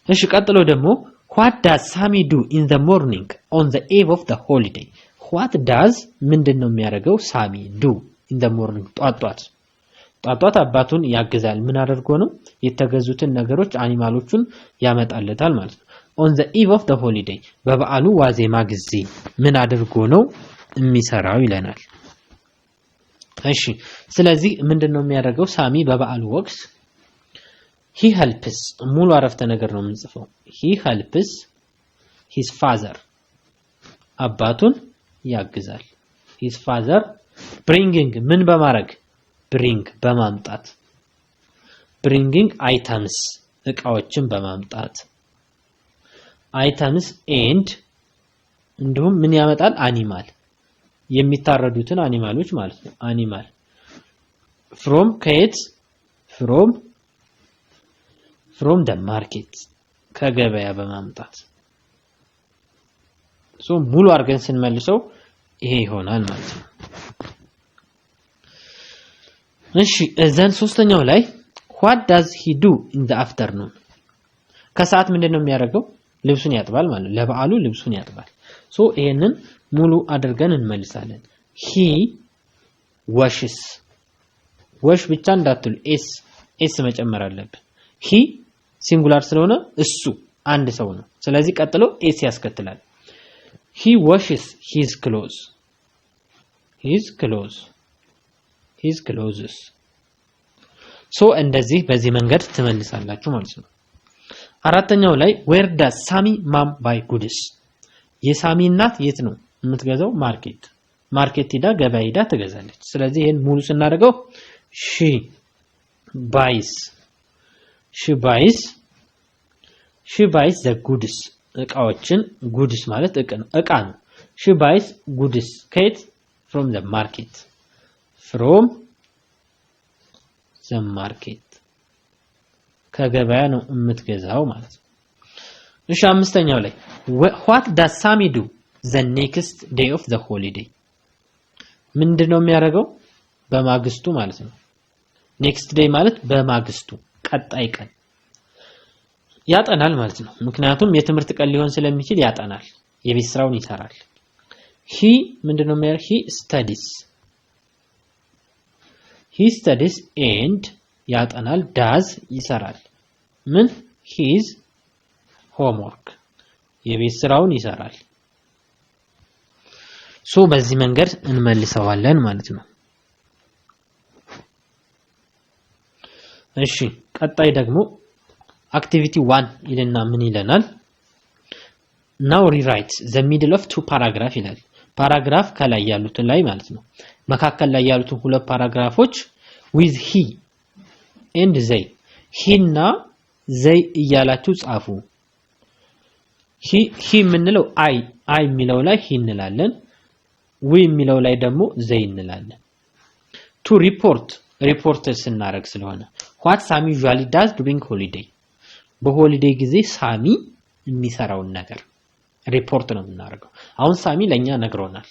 A: እሺ ቀጥሎ ደግሞ what does Sami do in the morning on the eve of the holiday what does ምንድነው የሚያደርገው ሳሚ do in the morning ጧት አባቱን ያግዛል ምን አድርጎ ነው የተገዙትን ነገሮች አኒማሎቹን ያመጣለታል ማለት ነው on the eve of the holiday በበዓሉ ዋዜማ ጊዜ ምን አድርጎ ነው የሚሰራው ይለናል እሺ ስለዚህ ምንድነው የሚያደርገው ሳሚ በበዓሉ ወቅት he helps ሙሉ አረፍተ ነገር ነው የምንጽፈው he helps his father አባቱን ያግዛል his father bringing ምን በማድረግ bring በማምጣት bringing items እቃዎችን በማምጣት items and እንዲሁም ምን ያመጣል animal የሚታረዱትን አኒማሎች ማለት ነው animal from ከየት from the market ከገበያ በማምጣት ሶ ሙሉ አርገን ስንመልሰው ይሄ ይሆናል ማለት ነው እሺ እዛን ሶስተኛው ላይ what does he do in the afternoon ከሰዓት ምንድነው የሚያደርገው ልብሱን ያጥባል ማለት ነው ለበዓሉ ልብሱን ያጥባል ሶ ይሄንን ሙሉ አድርገን እንመልሳለን he washes wash ብቻ እንዳትሉ ኤስ መጨመር አለብን he ሲንጉላር ስለሆነ እሱ አንድ ሰው ነው ስለዚህ ቀጥሎ ኤስ ያስከትላል he washes his clothes his clothes so እንደዚህ በዚህ መንገድ ትመልሳላችሁ ማለት ነው አራተኛው ላይ where does Sami mom buy goods የሳሚ እናት የት ነው የምትገዛው ማርኬት ሄዳ ገበያ ሄዳ ትገዛለች ስለዚህ ይሄን ሙሉ ስናደርገው she buys the goods እቃዎችን goods ማለት እቃ ነው she buys goods ከየት from the market ከገበያ ነው የምትገዛው ማለት ነው እሺ አምስተኛው ላይ what does Sami do the next day of the holiday ምንድነው የሚያደርገው በማግስቱ ማለት ነው next day ማለት በማግስቱ ቀጣይ ቀን ያጠናል ማለት ነው ምክንያቱም የትምህርት ቀን ሊሆን ስለሚችል ያጠናል የቤት ስራውን ይሰራል he ምንድነው የሚያደርግ he studies and ያጠናል does ይሰራል ምን his homework የቤት ስራውን ይሰራል ሶ በዚህ መንገድ እንመልሰዋለን ማለት ነው እሺ ቀጣይ ደግሞ activity 1 ይለና ምን ይለናል now rewrite the middle of two paragraph ይላል ፓራግራፍ ከላይ ያሉትን ላይ ማለት ነው መካከል ላይ ያሉትን ሁለት ፓራግራፎች with he and they he እና they እያላችሁ ጻፉ he ምንለው I የሚለው ላይ he እንላለን we የሚለው ላይ ደግሞ they እንላለን to report ስናረግ ስለሆነ what Sami usually does during holiday በሆሊዴይ ጊዜ ሳሚ የሚሰራውን ነገር ሪፖርት ነው የምናደርገው አሁን ሳሚ ለኛ ነግሮናል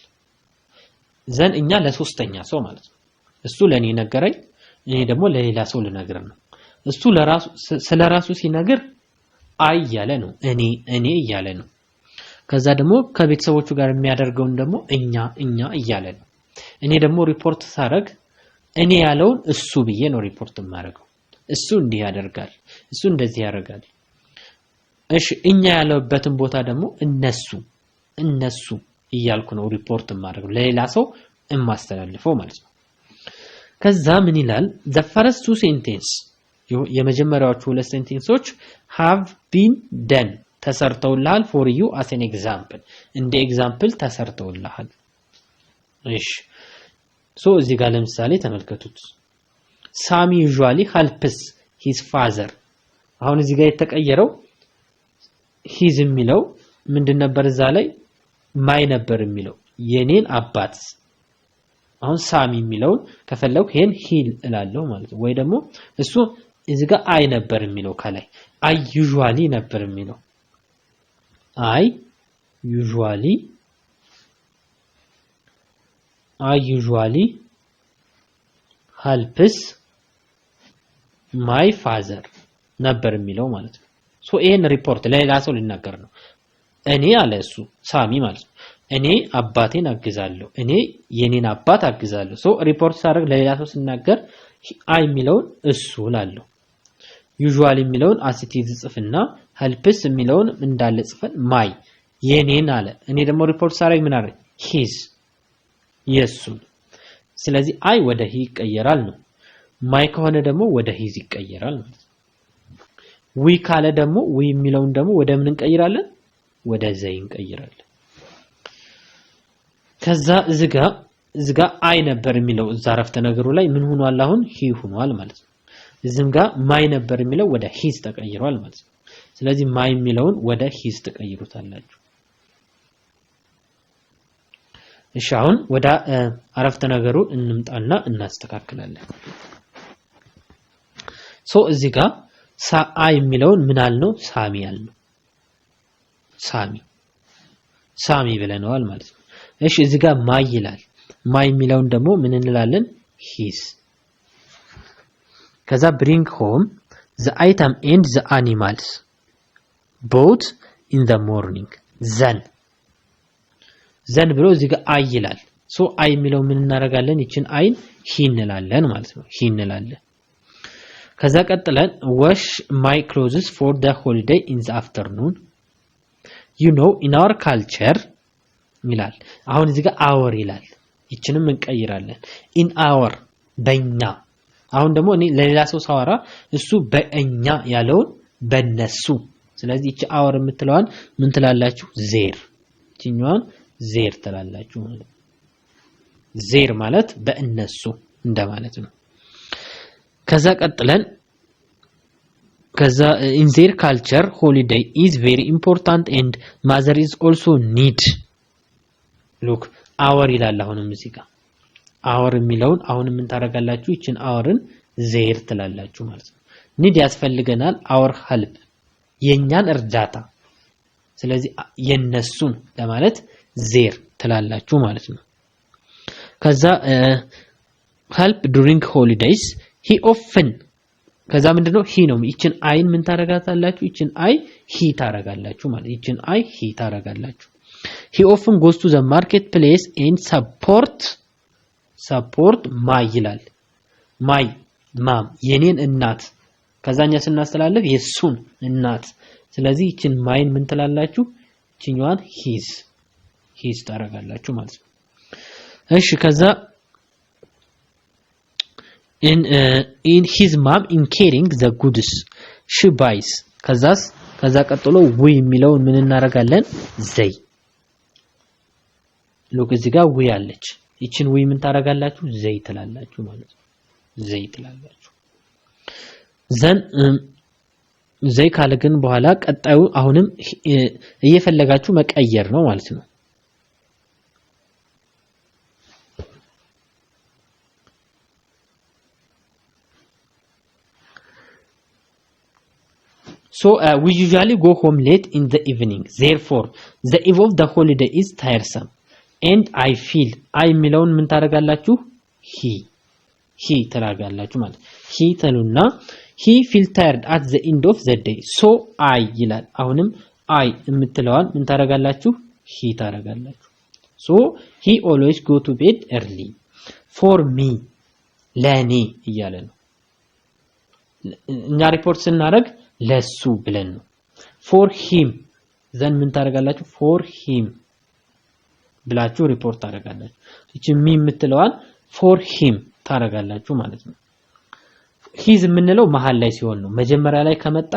A: ዘን እኛ ለሶስተኛ ሰው ማለት ነው እሱ ለኔ ነገረኝ እኔ ደግሞ ለሌላ ሰው ልነግረን ነው እሱ ስለራሱ ሲነግር አይ ያለ ነው እኔ እያለ ነው ከዛ ደግሞ ከቤተሰቦቹ ጋር የሚያደርገውን ደግሞ እኛ እያለ ነው እኔ ደግሞ ሪፖርት ሳረግ እኔ ያለውን እሱ ብዬ ነው ሪፖርት ማረገው እሱ እንዲህ ያደርጋል እሱ እንደዚህ ያደርጋል እሺ እኛ ያለበትን ቦታ ደግሞ እነሱ እያልኩ ነው ሪፖርት ማድረግ ለሌላ ሰው እማስተላልፈው ማለት ነው ከዛ ምን ይላል the first two sentence የመጀመሪያዎቹ ሁለት ሴንቴንሶች have been done ተሰርተውልሃል for you as an example እንደ ኤግዛምፕል ተሰርተውልሃል እሺ ሶ እዚህ ጋር ለምሳሌ ተመልከቱት Sami usually helps his father አሁን እዚህ ጋር የተቀየረው his የሚለው ምንድን ነበር እዛ ላይ ማይ ነበር የሚለው የኔን አባት አሁን ሳሚ የሚለው ከፈለኩ ይሄን ሂል እላለሁ ማለት ነው ወይ ደግሞ እሱ እዚህ ጋር አይ ነበር የሚለው ከላይ አይ usually ነበር የሚለው I usually helps my father ነበር የሚለው ማለት ነው ሶ ይሄን ሪፖርት ለሌላ ሰው ሊናገር ነው እኔ አለ እሱ ሳሚ ማለት ነው እኔ አባቴን አግዛለሁ እኔ የኔን አባት አግዛለሁ ሶ ሪፖርት ሳደርግ ለሌላ ሰው ሲናገር አይ የሚለውን እሱ ላለው usually የሚለውን አሲቲቭ ጽፍና helps የሚለውን እንዳለ ጽፈን ማይ የኔን አለ እኔ ደግሞ ሪፖርት ሳደርግ ምን አደረግ his የሱ ስለዚህ አይ ወደ he ይቀየራል ነው ማይ ከሆነ ደግሞ ወደ his ይቀየራል ማለት ነው we ካለ ደግሞ we የሚለውን ደግሞ ወደ ምን እንቀይራለን ወደ they እንቀይራለን ከዛ እዚጋ አይ ነበር የሚለው እዛ አረፍተ ነገሩ ላይ ምን ሆኗል አሁን he ሆኗል ማለት ነው እዚህም ጋር ማይ ነበር የሚለው ወደ his ተቀይሯል ማለት ነው ስለዚህ ማይ የሚለውን ወደ his ተቀይሩታላችሁ እሺ አሁን ወደ አረፍተ ነገሩ እንምጣና እናስተካክላለን ሶ እዚህ ጋር አይ የሚለውን ምን አልነው ሳሚ አልነው ሳሚ ብለናል ማለት ነው እሺ እዚህ ጋር ማይ ይላል ማይ የሚለውን ደግሞ ምን እንላለን his ከዛ bring home the item and the animals both in the morning then ብሎ እዚህ ጋር አይ ይላል ሶ አይ የሚለው ምን እናረጋለን ይችን አይን ሂ እንላለን ማለት ነው ሂ እንላለን ከዛ ቀጥለን wash my clothes for the holiday in the afternoon. You know in our culture ይላል። አሁን እዚህ ጋር our ይላል። ይችንም እንቀይራለን። in our በእኛ። አሁን ደግሞ እኔ ለሌላ ሰው ሳወራ እሱ በእኛ ያለውን በነሱ። ስለዚህ እቺ our የምትለዋን ምን ትላላችሁ? ዜር። እቺኛዋን ዜር ትላላችሁ ማለት ነው። ዜር ማለት በእነሱ እንደማለት ነው። ከዛ ቀጥለን in their culture holiday is very important and mother is also need. look our ይላል። አሁንም እዚህ ጋር our የሚለውን አሁንም ምን ታረጋላችሁ? ይችን አወርን ዜር ትላላችሁ ማለት ነው። need ያስፈልገናል our help የኛን እርዳታ። ስለዚህ የነሱን ለማለት ዜር ትላላችሁ ማለት ነው። ከዛ help during holidays he often ከዛ ምንድነው he ነው። ይችን አይን ምን ታረጋታላችሁ? ይችን አይ he ታረጋላችሁ ማለት ይችን አይ he ታረጋላችሁ። he often goes to the marketplace and support my ይላል። my ማም የኔን እናት ከዛኛ ስናስተላልፍ የሱን እናት። ስለዚህ ይችን ማይን ምን ትላላችሁ? ይችኛዋን his ታረጋላችሁ ማለት ነው። እሺ ከዛ in his mom in carrying the goods she buys ከዛ ቀጥሎ we የሚለውን ምን እናረጋለን? ዘይ ሎክ እዚህ ጋር we አለች። ይችን we ምን ታረጋላችሁ? ዘይ ትላላችሁ ማለት ነው። ዘይ ትላላችሁ። ዘን ዘይ ካለ ግን በኋላ ቀጣዩ አሁንም እየፈለጋችሁ መቀየር ነው ማለት ነው። So we usually go home late in the evening. Therefore, the eve of the holiday is tiresome. And I feel የሚለውን ምን ታረጋላችሁ? he ታረጋላችሁ ማለት he ተሉና he feel tired at the end of the day. So I ይላል። አሁንም I የምትለዋን ምን ታረጋላችሁ? he ታረጋላችሁ። So he always go to bed early. For me ለኔ እያለ ነው። እኛ ሪፖርት ስናደርግ ለሱ ብለን ነው። for him ዘን ምን ታረጋላችሁ? for him ብላችሁ ሪፖርት ታረጋላችሁ። እቺ ሚ የምትለዋን for him ታረጋላችሁ ማለት ነው። his የምንለው መሃል ላይ ሲሆን ነው። መጀመሪያ ላይ ከመጣ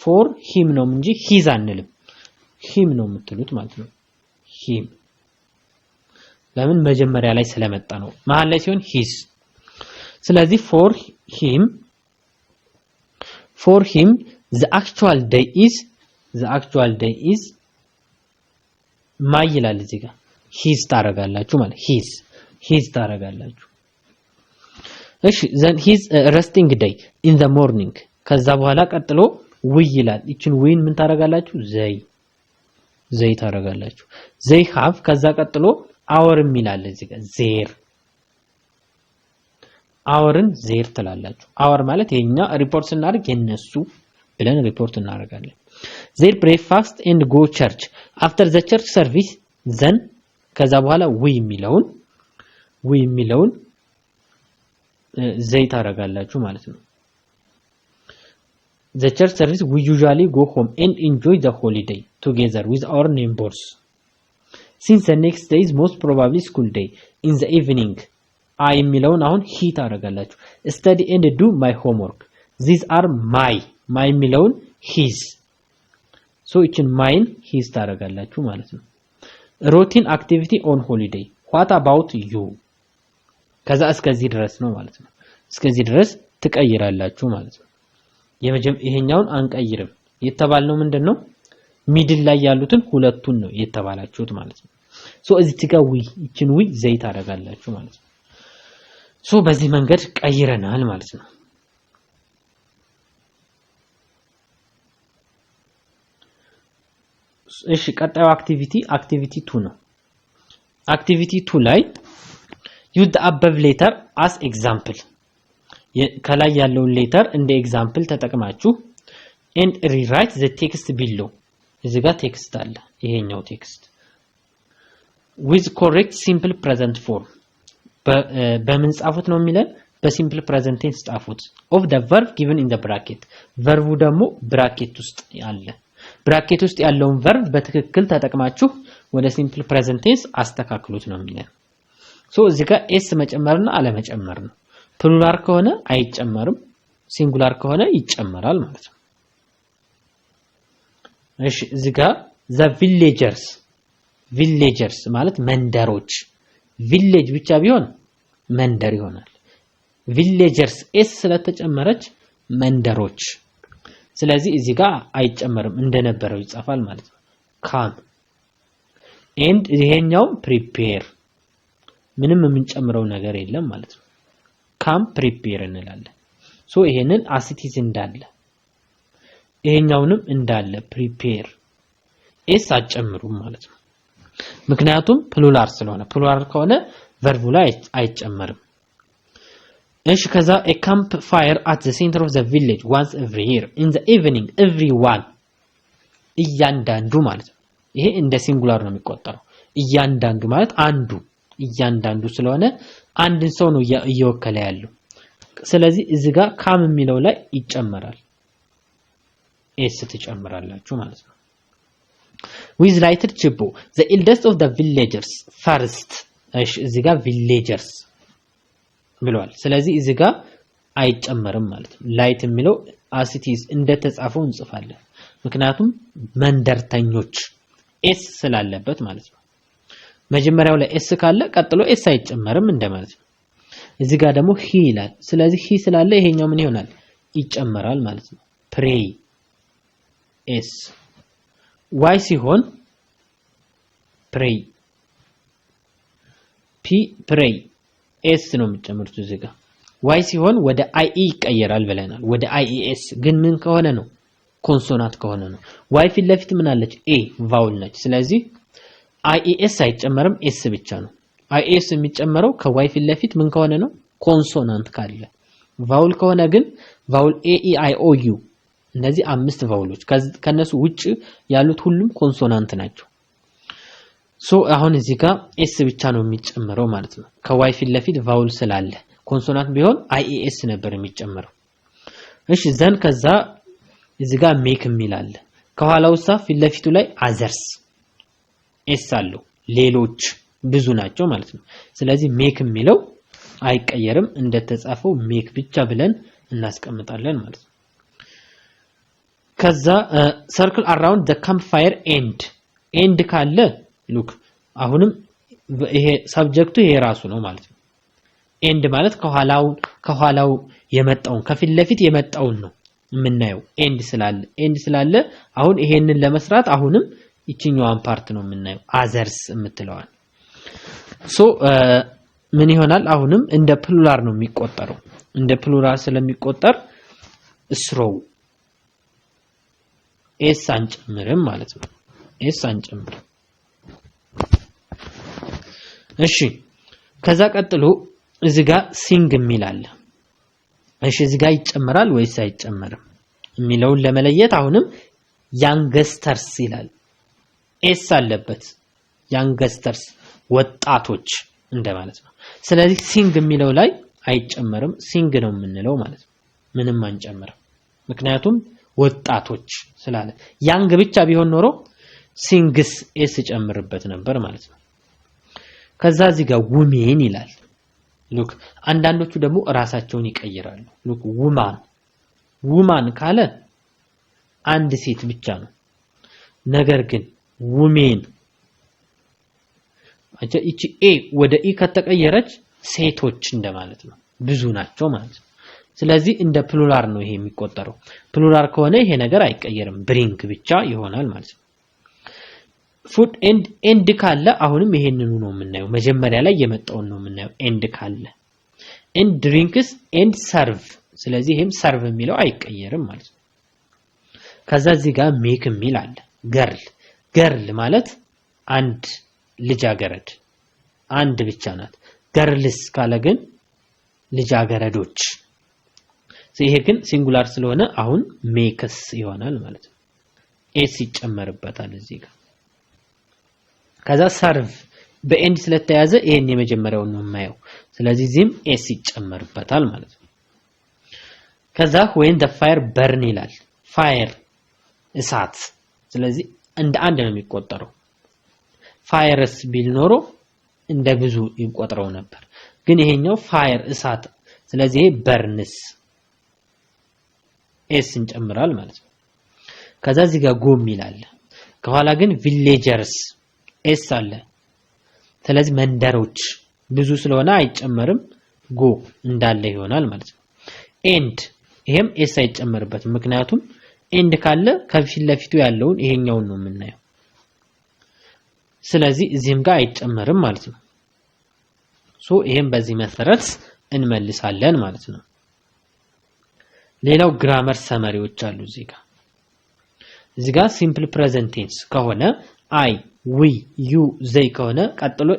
A: for him ነው እንጂ his አንልም። him ነው የምትሉት ማለት ነው። him ለምን? መጀመሪያ ላይ ስለመጣ ነው። መሃል ላይ ሲሆን his። ስለዚህ for him the actual day is my ይላል እዚህ ጋር his ታረጋላችሁ ማለት his ታረጋላችሁ። እሺ then his resting day in the morning ከዛ በኋላ ቀጥሎ we ይላል። ይችን weን ምን ታረጋላችሁ? ዘይ ታረጋላችሁ። they have ከዛ ቀጥሎ our ይላል እዚህ ጋር their አወርን ዜር ትላላችሁ። አወር ማለት የኛ ሪፖርት ስናደርግ የነሱ ብለን ሪፖርት እናደርጋለን። their breakfast and go church after the church service then ከዛ በኋላ we የሚለውን ዘይ ታረጋላችሁ ማለት ነው። the church service we usually go home and enjoy the holiday together with our neighbors. Since the next day is most probably school day in the evening I የሚለውን አሁን he ታረጋላችሁ። study and do my homework these are my የሚለውን his so ይችን ማይን his ታረጋላችሁ ማለት ነው። routine activity on holiday what about you ከዛ እስከዚህ ድረስ ነው ማለት ነው። እስከዚህ ድረስ ትቀይራላችሁ ማለት ነው። ይሄኛውን አንቀይርም። የተባልነው ምንድነው? ሚድል ላይ ያሉትን ሁለቱን ነው የተባላችሁት ማለት ነው። so እዚህ ጋር ይችን ዘይ ታረጋላችሁ ማለት ነው። so በዚህ መንገድ ቀይረናል ማለት ነው። እሺ ቀጣዩ አክቲቪቲ 2 ነው። አክቲቪቲ 2 ላይ use the above letter as example ከላይ ያለውን ሌተር እንደ ኤግዛምፕል ተጠቅማችሁ and rewrite the text below እዚህ ጋር ቴክስት አለ። ይሄኛው ቴክስት with correct simple present form በምን ጻፉት ነው የሚለን? በሲምፕል ፕሬዘንት ቴንስ ጻፉት of the verb given in the bracket verbu ደግሞ ብራኬት ውስጥ ያለ ብራኬት ውስጥ ያለውን verb በትክክል ተጠቅማችሁ ወደ ሲምፕል ፕሬዘንት ቴንስ አስተካክሉት ነው የሚለው ሶ እዚህ ጋር s መጨመርና አለመጨመር ነው ፕሉራል ከሆነ አይጨመርም ሲንጉላር ከሆነ ይጨመራል ማለት ነው እሺ እዚህ ጋር the villagers ማለት መንደሮች village ብቻ ቢሆን መንደር ይሆናል villagers s ስለተጨመረች መንደሮች ስለዚህ እዚህ ጋር አይጨመርም እንደነበረው ይጻፋል ማለት ነው come and ይሄኛው prepare ምንም የምንጨምረው ነገር የለም ማለት ነው come prepare እንላለን ሶ ይሄንን as it is እንዳለ ይሄኛውንም እንዳለ prepare s አጨምሩም ማለት ነው ምክንያቱም ፕሉራል ስለሆነ ፕሉራል ከሆነ verb ላይ አይጨመርም እሺ ከዛ a campfire at the center of the village once every year in the evening everyone እያንዳንዱ ማለት ነው ይሄ እንደ ሲንጉላር ነው የሚቆጠረው እያንዳንዱ ማለት አንዱ እያንዳንዱ ስለሆነ አንድን ሰው ነው እየወከለ ያለው ስለዚህ እዚህ ጋር ካም የሚለው ላይ ይጨመራል s ትጨምራላችሁ ማለት ነው with lighted ችቦ the eldest of the villagers first እሺ እዚህ ጋር villagers ብለዋል ስለዚህ እዚህ ጋር አይጨመርም ማለት ነው ላይት የሚለው as it is እንደተጻፈው እንጽፋለን ምክንያቱም መንደርተኞች s ስላለበት ማለት ነው መጀመሪያው ላይ s ካለ ቀጥሎ s አይጨመርም እንደማለት ነው እዚህ ጋር ደግሞ he ይላል ስለዚህ he ስላለ ይሄኛው ምን ይሆናል ይጨመራል ማለት ነው pray s y ሲሆን pray p pray s ነው የሚጨምሩት እዚህ ጋር y ሲሆን ወደ ie ይቀየራል ብለናል ወደ ies ግን ምን ከሆነ ነው ኮንሶናንት ከሆነ ነው y ፊት ለፊት ምን አለች a ቫውል ነች ስለዚህ ies አይጨመርም s ብቻ ነው ies የሚጨመረው ከy ፊት ለፊት ምን ከሆነ ነው ኮንሶናንት ካለ ቫውል ከሆነ ግን ቫውል a e i o u እነዚህ አምስት ቫውሎች ከነሱ ውጪ ያሉት ሁሉም ኮንሶናንት ናቸው ሶ አሁን እዚህ ጋር s ብቻ ነው የሚጨመረው ማለት ነው ከy ፊት ለፊት ቫውል ስላለ ኮንሶናንት ቢሆን ies ነበር የሚጨመረው እሺ ዘን ከዛ እዚህ ጋር ሜክ የሚላል ከኋላው ፊት ለፊቱ ላይ others s አለው ሌሎች ብዙ ናቸው ማለት ነው ስለዚህ ሜክ የሚለው አይቀየርም እንደተጻፈው ሜክ ብቻ ብለን እናስቀምጣለን ማለት ነው ከዛ circle around the campfire end ካለ ሉክ አሁንም ይሄ ሰብጀክቱ ይሄ ራሱ ነው ማለት ነው end ማለት ከኋላው የመጣውን ከፊት ለፊት የመጣውን ነው የምናየው end ስላለ አሁን ይሄንን ለመስራት አሁንም ይችኛዋን ፓርት ነው የምናየው others የምትለዋል ሶ ምን ይሆናል አሁንም እንደ ፕሉራል ነው የሚቆጠረው እንደ ፕሉራል ስለሚቆጠር ስሮው s አንጨምርም ማለት ነው s አንጨምርም እሺ ከዛ ቀጥሎ እዚህ ጋር ሲንግ የሚላል እሺ እዚህ ጋር ይጨመራል ወይስ አይጨመርም የሚለውን ለመለየት አሁንም ያንገስተርስ ይላል s አለበት ያንገስተርስ ወጣቶች እንደማለት ነው ስለዚህ ሲንግ የሚለው ላይ አይጨመርም ሲንግ ነው የምንለው ማለት ነው ምንም አንጨምርም ምክንያቱም ወጣቶች ስላለ ያንግ ብቻ ቢሆን ኖሮ ሲንግስ s ጨምርበት ነበር ማለት ነው ከዛ እዚህ ጋር women ይላል ሉክ አንዳንዶቹ ደግሞ ራሳቸውን ይቀይራሉ ሉክ woman ካለ አንድ ሴት ብቻ ነው ነገር ግን women እቺ a ወደ e ከተቀየረች ሴቶች እንደማለት ነው ብዙ ናቸው ማለት ነው ስለዚህ እንደ ፕሉራል ነው ይሄ የሚቆጠረው ፕሉራል ከሆነ ይሄ ነገር አይቀየርም ብሪንግ ብቻ ይሆናል ማለት ነው ፉድ ኤንድ ካለ አሁንም ይሄንኑ ነው የምናየው መጀመሪያ ላይ የመጣውን ነው የምናየው ኤንድ ካለ ኤንድ ድሪንክስ ኤንድ ሰርቭ ስለዚህ ይሄም ሰርቭ የሚለው አይቀየርም ማለት ነው ከዛ እዚህ ጋር ሜክ የሚል አለ ገርል ማለት አንድ ልጃገረድ አንድ ብቻ ናት ገርልስ ካለ ግን ልጃገረዶች ይሄ ግን ሲንጉላር ስለሆነ አሁን ሜክስ ይሆናል ማለት ነው ኤስ ይጨመርበታል እዚህ ጋር ከዛ ሰርቭ በኤንድ ስለተያዘ ይሄን የመጀመሪያው ነው የማየው ስለዚህ እዚህም ኤስ ይጨመርበታል ማለት ነው። ከዛ when the fire burn ይላል fire እሳት ስለዚህ እንደ አንድ ነው የሚቆጠረው ፋየርስ ቢል ኖሮ እንደ ብዙ ይቆጥረው ነበር ግን ይሄኛው ፋየር እሳት ስለዚህ በርንስ ኤስ እንጨምራል ማለት ነው። ከዛ እዚህ ጋር ጎም ይላል ከኋላ ግን ቪሌጀርስ ኤስ አለ ስለዚህ መንደሮች ብዙ ስለሆነ አይጨመርም ጎ እንዳለ ይሆናል ማለት ነው። ኤንድ ይሄም ኤስ አይጨመርበትም ምክንያቱም ኤንድ ካለ ከፊት ለፊቱ ያለውን ይሄኛውን ነው የምናየው ስለዚህ እዚህም ጋር አይጨመርም ማለት ነው። ሶ ይሄን በዚህ መሰረት እንመልሳለን ማለት ነው። ሌላው ግራመር ሰመሪዎች አሉ እዚህ ጋር ሲምፕል ፕሬዘንት ቴንስ ከሆነ አይ ዊ ዩ ዘይ ከሆነ ቀጥሎ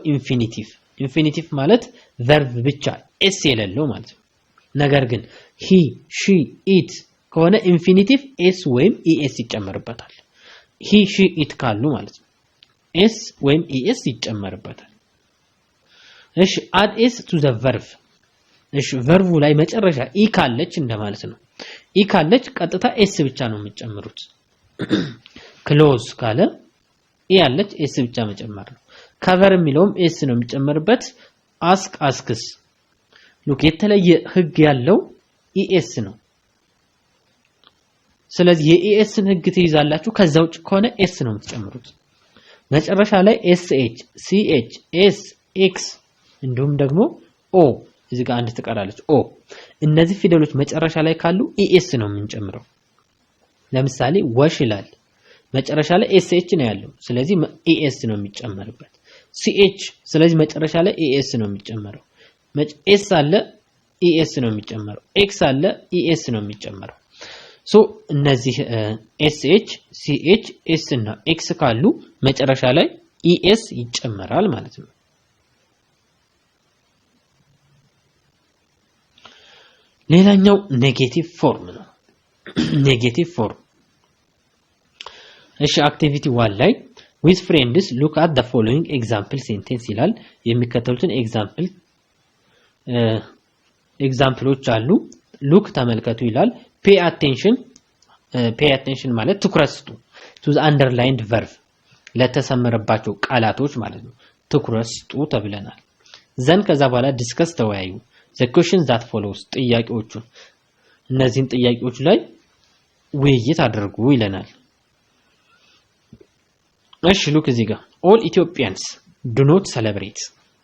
A: ኢንፊኒቲቭ ማለት ቨርብ ብቻ ኤስ የሌለው ማለት ነው። ነገር ግን ሂ ሺ ኢት ከሆነ ኢንፊኒቲቭ ኤስ ወይም ኢኤስ ይጨመርበታል ሂ ሺ ኢት ካሉ ማለት ነው ኤስ ወይም ኢኤስ ይጨመርበታል። እሺ add s to the verb እሺ ቨርቡ ላይ መጨረሻ ኢ ካለች እንደማለት ነው ኢ ካለች ቀጥታ ኤስ ብቻ ነው የሚጨምሩት ክሎዝ ካለ ኢ ያለች ኤስ ብቻ መጨመር ነው። ከቨር የሚለውም ኤስ ነው የሚጨመርበት አስክስ ሉክ የተለየ ህግ ያለው ኢኤስ ነው ስለዚህ የኢኤስን ህግ ትይዛላችሁ ከዛ ውጭ ከሆነ ኤስ ነው የምትጨምሩት መጨረሻ ላይ ኤስኤች ሲኤች ኤስ ኤክስ እንዲሁም ደግሞ ኦ እዚህ ጋር አንድ ተቀራለች ኦ እነዚህ ፊደሎች መጨረሻ ላይ ካሉ ኢኤስ ነው የምንጨምረው ለምሳሌ ወሽ ይላል መጨረሻ ላይ ኤስኤች ነው ያለው ስለዚህ ኢኤስ ነው የሚጨመርበት ሲኤች ስለዚህ መጨረሻ ላይ ኢኤስ ነው የሚጨመረው ኤስ አለ ኢኤስ ነው የሚጨመረው ኤክስ አለ ኢኤስ ነው የሚጨመረው ሶ እነዚህ ኤስኤች ሲኤች ኤስ እና ኤክስ ካሉ መጨረሻ ላይ ኢኤስ ይጨመራል ማለት ነው። ሌላኛው ኔጌቲቭ ፎርም ነው ኔጌቲቭ ፎርም እሺ አክቲቪቲ 1 ላይ with friends look at the following example sentence ይላል የሚከተሉትን ኤግዛምፕሎች አሉ ሉክ ተመልከቱ ይላል pay attention ማለት ትኩረት ስጡ to the underlined verb ለተሰመረባቸው ቃላቶች ማለት ነው ትኩረት ስጡ ተብለናል ዘን ከዛ በኋላ ዲስከስ ተወያዩ the questions that follows ጥያቄዎቹን እነዚህን ጥያቄዎች ላይ ውይይት አድርጉ ይለናል። እሺ ሉክ እዚህ ጋር all Ethiopians do not celebrate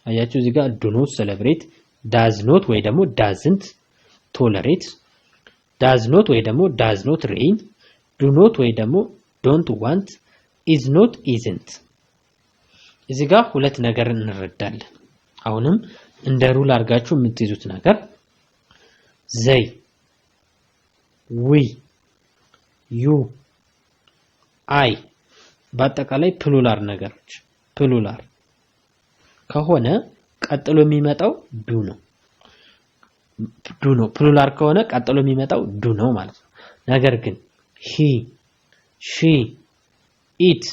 A: አያችሁ እዚህ ጋር do not celebrate does not ወይ ደግሞ doesn't tolerate does not ወይ ደግሞ does not rain do not ወይ ደግሞ don't want is not isn't እዚህ ጋር ሁለት ነገር እንረዳለን አሁንም እንደ ሩል አድርጋችሁ የምትይዙት ነገር they we you I በአጠቃላይ ፕሉራል ነገሮች ፕሉራል ከሆነ ቀጥሎ የሚመጣው ዱ ነው ፕሉራል ከሆነ ቀጥሎ የሚመጣው ዱ ነው ማለት ነው። ነገር ግን he she it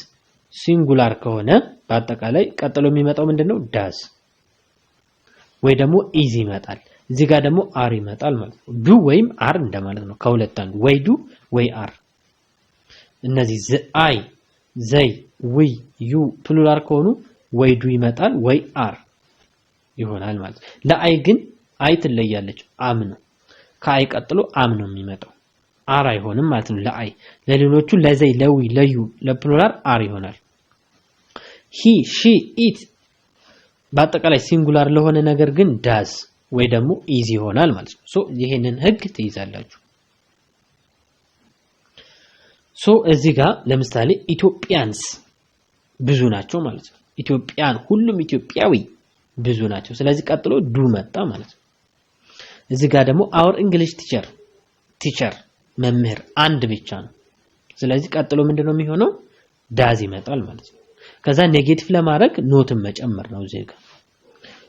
A: ሲንጉላር ከሆነ በአጠቃላይ ቀጥሎ የሚመጣው ምንድነው does ወይ ደግሞ is ይመጣል እዚህ ጋር ደግሞ are ይመጣል ማለት ነው። ዱ ወይም are እንደማለት ነው ከሁለት አንዱ ወይ ዱ ወይ are እነዚህ I they we you ፕሉራል ከሆኑ ወይ ዱ ይመጣል ወይ are ይሆናል ማለት ነው። ለአይ ግን አይ ትለያለች አም ነው ከአይ ቀጥሎ አም ነው የሚመጣው are አይሆንም ማለት ነው ለአይ ለሌሎቹ ለዘይ ለዊ ለዩ ለፕሉራል are ይሆናል። he she it በአጠቃላይ ሲንጉላር ለሆነ ነገር ግን does ወይ ደግሞ is ይሆናል ማለት ነው። ሶ ይሄንን ህግ ትይዛላችሁ። ሶ እዚህ ጋር ለምሳሌ ኢትዮጵያንስ ብዙ ናቸው ማለት ነው። ኢትዮጵያን ሁሉም ኢትዮጵያዊ ብዙ ናቸው ስለዚህ ቀጥሎ ዱ መጣ ማለት ነው። እዚህ ጋር ደግሞ our English teacher መምህር አንድ ብቻ ነው ስለዚህ ቀጥሎ ምንድነው የሚሆነው ዳዝ ይመጣል ማለት ነው። ከዛ ኔጌቲቭ ለማድረግ ኖትን መጨመር ነው እዚህ ጋር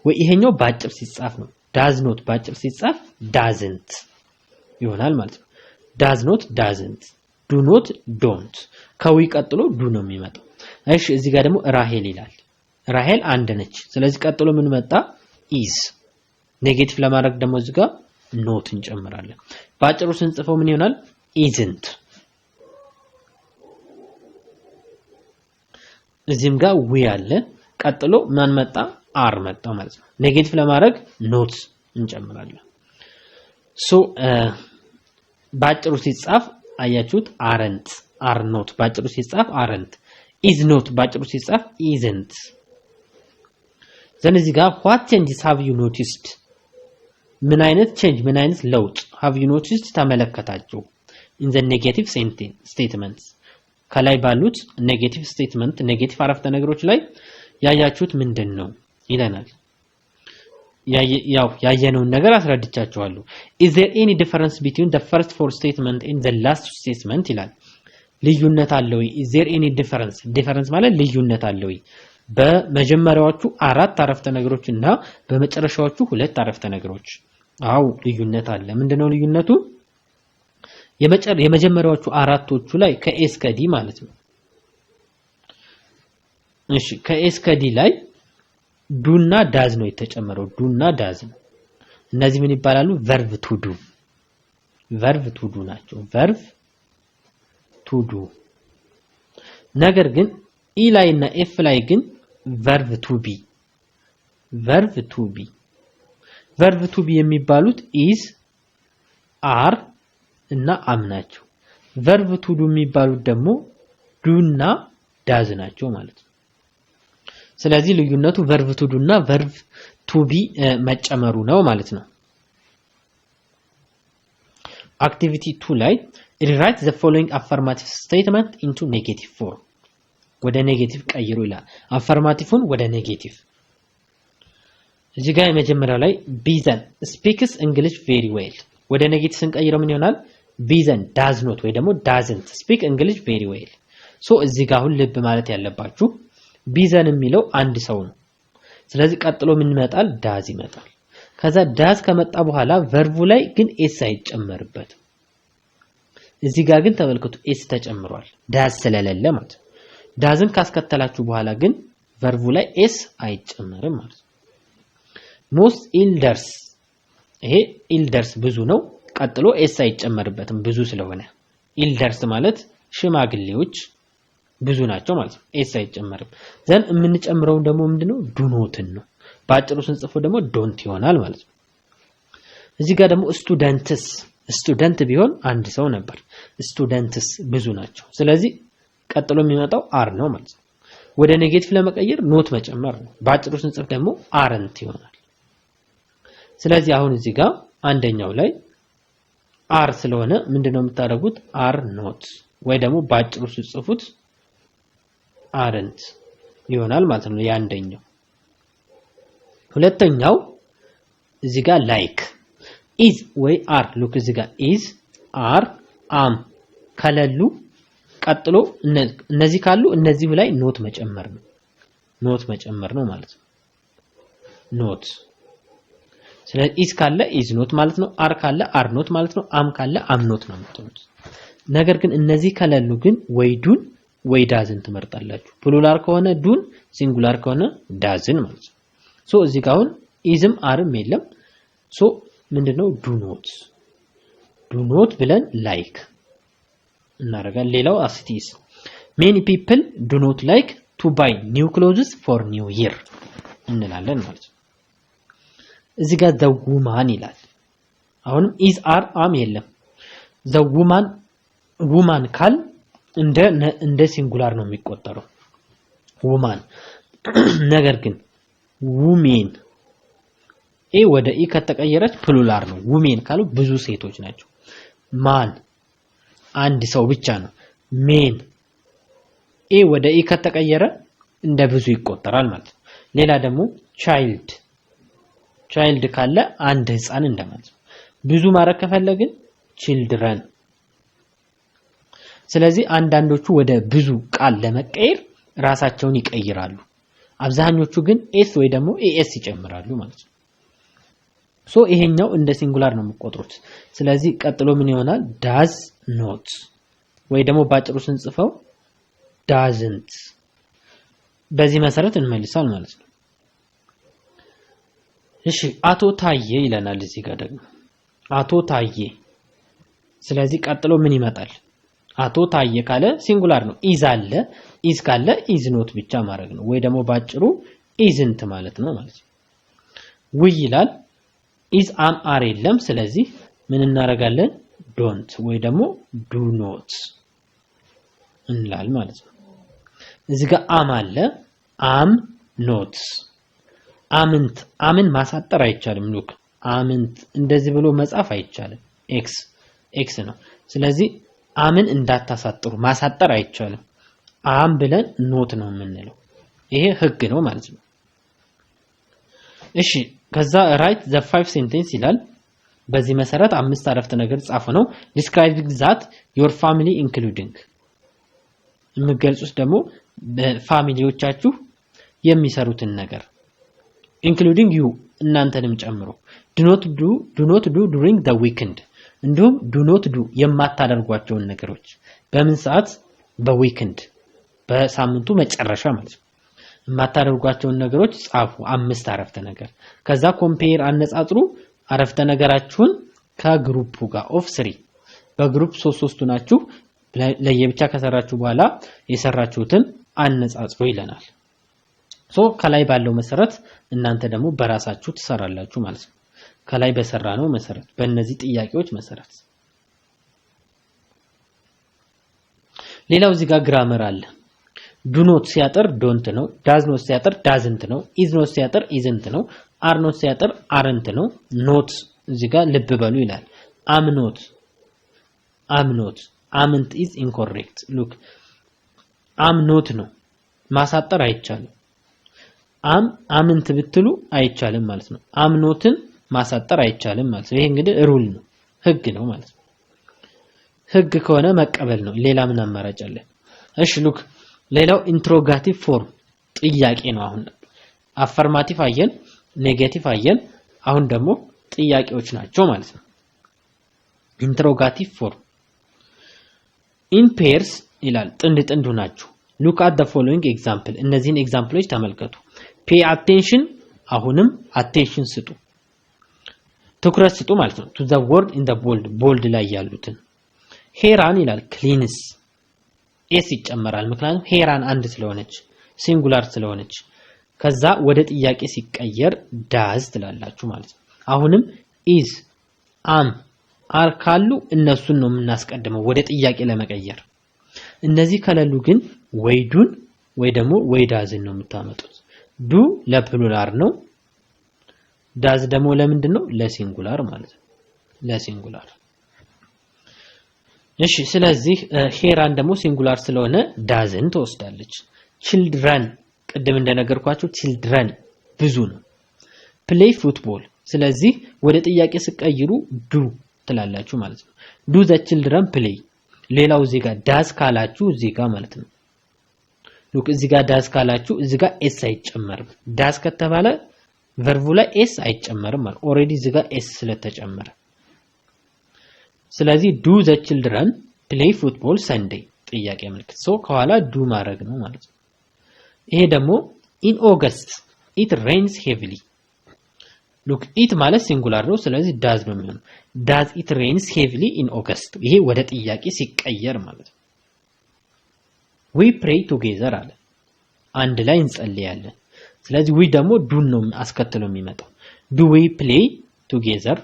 A: ወይ ይሄኛው ባጭር ሲጻፍ ነው ዳዝ ኖት ባጭር ሲጻፍ ዳዝንት ይሆናል ማለት ነው። ዳዝ ኖት ዳዝንት ዱ ኖት ዶንት ከዊ ቀጥሎ ዱ ነው የሚመጣው። እሺ እዚህ ጋር ደግሞ ራሄል ይላል ራሄል አንድ ነች ስለዚህ ቀጥሎ ምን መጣ is ኔጌቲቭ ለማድረግ ደግሞ እዚህ ጋር ኖት እንጨምራለን። ባጭሩ ስንጽፈው ምን ይሆናል? isn't። እዚህም ጋር we አለ። ቀጥሎ ማን መጣ? are መጣ ማለት ነው። ኔጌቲቭ ለማድረግ ኖት እንጨምራለን። ሶ ባጭሩ ሲጻፍ አያችሁት? aren't are not ባጭሩ ሲጻፍ aren't is not ባጭሩ ሲጻፍ isn't። እዚህ ጋር what changes have you noticed? ምን አይነት ቼንጅ ምን አይነት ለውጥ have you noticed ተመለከታችሁ? in the negative statements ከላይ ባሉት ኔጌቲቭ ስቴትመንት ኔጌቲቭ አረፍተ ነገሮች ላይ ያያችሁት ምንድነው ይለናል። ያየነውን ነገር አስረድቻችኋለሁ። is there any difference between the first four statement and the last statement ይላል። ልዩነት አለ ወይ? is there any difference ማለት ልዩነት አለ ወይ? በመጀመሪያዎቹ አራት አረፍተ ነገሮች እና በመጨረሻዎቹ ሁለት አረፍተ ነገሮች። አው ልዩነት አለ። ምንድነው ልዩነቱ? የመጀመሪያዎቹ አራቶቹ ላይ ከኤስ ከዲ ማለት ነው። እሺ ከኤስ ከዲ ላይ ዱና ዳዝ ነው የተጨመረው። ዱና ዳዝ ነው። እነዚህ ምን ይባላሉ? verb to do ናቸው። verb to do። ነገር ግን ኢ ላይ እና ኤፍ ላይ ግን verb to be የሚባሉት is are እና am ናቸው። verb to do የሚባሉት ደግሞ do እና does ናቸው ማለት ነው። ስለዚህ ልዩነቱ verb to do እና verb to be መጨመሩ ነው ማለት ነው። activity 2 ላይ rewrite the following affirmative statement into negative form ወደ ኔጌቲቭ ቀይሩ ይላል። አፈርማቲቭን ወደ ኔጌቲቭ። እዚህ ጋር የመጀመሪያው ላይ ቢዘን speaks English very well ወደ ኔጌቲቭ ስንቀይረው ምን ይሆናል? ቢዘን does not ወይ ደግሞ doesn't speak English very well። ሶ እዚህ ጋር አሁን ልብ ማለት ያለባችሁ ቢዘን የሚለው አንድ ሰው ነው። ስለዚህ ቀጥሎ ምን ይመጣል? ዳዝ ይመጣል። ከዛ ዳዝ ከመጣ በኋላ ቨርቡ ላይ ግን ኤስ አይጨመርበትም። እዚህ ጋር ግን ተመልከቱ ኤስ ተጨምሯል ዳዝ ስለሌለ ማለት ነው። ዳዝን ካስከተላችሁ በኋላ ግን ቨርቡ ላይ ኤስ አይጨመርም ማለት ነው። ሞስት ኢልደርስ ይሄ ኢልደርስ ብዙ ነው። ቀጥሎ ኤስ አይጨመርበትም ብዙ ስለሆነ ኢልደርስ ማለት ሽማግሌዎች ብዙ ናቸው ማለት ነው። ኤስ አይጨመርም። ዘን የምንጨምረው ደግሞ ምንድነው? ዱኖትን ነው። ባጭሩ ስንጽፈው ደግሞ ዶንት ይሆናል ማለት ነው። እዚህ ጋር ደግሞ ስቱደንት ቢሆን አንድ ሰው ነበር። ስቱደንትስ ብዙ ናቸው። ስለዚህ ቀጥሎ የሚመጣው አር ነው ማለት ነው። ወደ ኔጌቲቭ ለመቀየር ኖት መጨመር ነው። ባጭሩ ስንጽፍ ደግሞ አረንት ይሆናል። ስለዚህ አሁን እዚህ ጋር አንደኛው ላይ አር ስለሆነ ምንድነው የምታደርጉት? አር ኖት ወይ ደግሞ ባጭሩ ሲጽፉት አረንት ይሆናል ማለት ነው። ያንደኛው። ሁለተኛው እዚህ ጋር ላይክ is ወይ are ሉክ እዚህ ጋር is are am ከለሉ ቀጥሎ እነዚህ ካሉ እነዚህ ላይ ኖት መጨመር ነው ማለት ነው። ኖት ስለዚህ is ካለ is ኖት ማለት ነው። are ካለ are ኖት ማለት ነው። am ካለ am ኖት ነው የምትሉት። ነገር ግን እነዚህ ከለሉ ግን ወይ ዱን ወይ ዳዝን ትመርጣላችሁ። ፕሉራል ከሆነ ዱን፣ ሲንጉላር ከሆነ ዳዝን ማለት ነው። ሶ እዚህ ጋር አሁን ኢዝም አርም የለም። ሶ ምንድነው? ዱ ኖት ብለን ላይክ እናደርጋለን። ሌላው አስቲስ many people do not like to buy new clothes for new year እንላለን ማለት ነው። እዚህ ጋር the woman ይላል። አሁንም is are am የለም። the woman ካል እንደ ሲንጉላር ነው የሚቆጠረው woman። ነገር ግን women ወደ ኢ ከተቀየረች ፕሉራል ነው። women ካሉ ብዙ ሴቶች ናቸው። ማን አንድ ሰው ብቻ ነው። men ወደ ኢ ከተቀየረ እንደ ብዙ ይቆጠራል ማለት ነው። ሌላ ደግሞ child ካለ አንድ ህፃን እንደማለት ነው። ብዙ ማረግ ከፈለግን children። ስለዚህ አንዳንዶቹ ወደ ብዙ ቃል ለመቀየር ራሳቸውን ይቀይራሉ። አብዛኞቹ ግን ኤስ ወይ ደግሞ ኤስ ይጨምራሉ ማለት ነው። ሶ ይሄኛው እንደ ሲንጉላር ነው የምትቆጥሩት። ስለዚህ ቀጥሎ ምን ይሆናል? does not ወይ ደግሞ ባጭሩ ስንጽፈው doesn't። በዚህ መሰረት እንመልሳል ማለት ነው። እሺ አቶ ታዬ ይለናል እዚህ ጋር ደግሞ አቶ ታዬ ስለዚህ ቀጥሎ ምን ይመጣል አቶ ታዬ ካለ ሲንጉላር ነው ኢዝ አለ ኢዝ ካለ ኢዝ ኖት ብቻ ማድረግ ነው ወይ ደግሞ ባጭሩ ኢዝንት ማለት ነው ማለት ነው ውይ ይላል ኢዝ አም አር የለም ስለዚህ ምን እናደርጋለን ዶንት ወይ ደግሞ ዱ ኖት እንላል ማለት ነው እዚህ ጋር አም አለ አም ኖት አምንት አምን ማሳጠር አይቻልም ሉክ አምንት እንደዚህ ብሎ መጻፍ አይቻልም ኤክስ ነው ስለዚህ አምን እንዳታሳጥሩ ማሳጠር አይቻልም አም ብለን ኖት ነው የምንለው ይሄ ህግ ነው ማለት ነው እሺ ከዛ write the 5 sentence ይላል በዚህ መሰረት 5 አረፍተ ነገር ጻፉ ነው describing that your family including የምገልጹት ደግሞ በፋሚሊዎቻችሁ የሚሰሩትን ነገር including you እናንተንም ጨምሮ do not do during the weekend እንዲሁም do not do የማታደርጓቸውን ነገሮች በምን ሰዓት በዊኬንድ በሳምንቱ መጨረሻ ማለት ነው የማታደርጓቸውን ነገሮች ጻፉ 5 አረፍተ ነገር ከዛ ኮምፔር አነጻጽሩ አረፍተ ነገራችሁን ከግሩፑ ጋር ኦፍ 3 በግሩፕ 3 ናችሁ ለየብቻ ከሰራችሁ በኋላ የሰራችሁትን አነጻጽሩ ይለናል ሶ ከላይ ባለው መሰረት እናንተ ደግሞ በራሳችሁ ትሰራላችሁ ማለት ነው ከላይ በሰራነው መሰረት በእነዚህ ጥያቄዎች መሰረት ሌላው እዚህ ጋር ግራመር አለ do not ሲያጠር don't ነው does not ሲያጠር doesn't ነው is not ሲያጠር isn't ነው are not ሲያጠር aren't ነው not እዚህ ጋር ልብ በሉ ይላል am not amn't is incorrect look am not ነው ማሳጠር አይቻልም amn't ብትሉ አይቻልም ማለት ነው am notን ማሳጠር አይቻልም ማለት ነው ይሄ እንግዲህ ሩል ነው ህግ ነው ማለት ነው ህግ ከሆነ መቀበል ነው ሌላ ምን አማራጭ አለ እሺ ሉክ ሌላው ኢንትሮጋቲቭ ፎርም ጥያቄ ነው አሁን አፈርማቲቭ አየን ኔጌቲቭ አየን አሁን ደግሞ ጥያቄዎች ናቸው ማለት ነው ኢንትሮጋቲቭ ፎርም ኢን ፔርስ ይላል ጥንድ ናችሁ look at the following example እነዚህን ኤግዛምፕሎች ተመልከቱ pay attention አሁንም attention ስጡ ትኩረት ስጡ ማለት ነው to the word in the bold ላይ ያሉትን ሄራን ይላል cleans ኤስ ይጨመራል ምክንያቱም ሄራን አንድ ስለሆነች ሲንጉላር ስለሆነች ከዛ ወደ ጥያቄ ሲቀየር ዳዝ ትላላችሁ ማለት ነው አሁንም is am are ካሉ እነሱን ነው የምናስቀድመው ወደ ጥያቄ ለመቀየር እነዚህ ከሌሉ ግን ወይ ዱን ወይ ደግሞ ወይ ዳዝን ነው የምታመጡት ዱ ለፕሉራል ነው ዳዝ ደግሞ ለምንድነው ለሲንጉላር ማለት ነው ለሲንጉላር እሺ ስለዚህ ሄራን ደግሞ ሲንጉላር ስለሆነ ዳዝን ተወስዳለች children ቅድም እንደነገርኳችሁ children ብዙ ነው play football ስለዚህ ወደ ጥያቄ ሲቀይሩ ዱ ትላላችሁ ማለት ነው do the children play ሌላው እዚህ ጋር ዳዝ ካላችሁ እዚህ ጋር ማለት ነው ሉክ እዚህ ጋር ዳዝ ካላችሁ እዚህ ጋር ኤስ አይጨመርም ዳዝ ከተባለ ቨርቡ ላይ ኤስ አይጨመርም ማለት ኦሬዲ እዚህ ጋር ኤስ ስለተጨመረ ስለዚህ do the children play football Sunday ጥያቄ ምልክት ሶ ከኋላ ዱ ማድረግ ነው ማለት ነው ይሄ ደግሞ in August it rains heavily look it ማለት ሲንጉላር ነው ስለዚህ does ነው የሚሆነው does it rains heavily in August ይሄ ወደ ጥያቄ ሲቀየር ማለት ነው we pray together አለ አንድ ላይ እንጸልያለን ስለዚህ we ደግሞ do ነው አስከትሎ የሚመጣው do we play together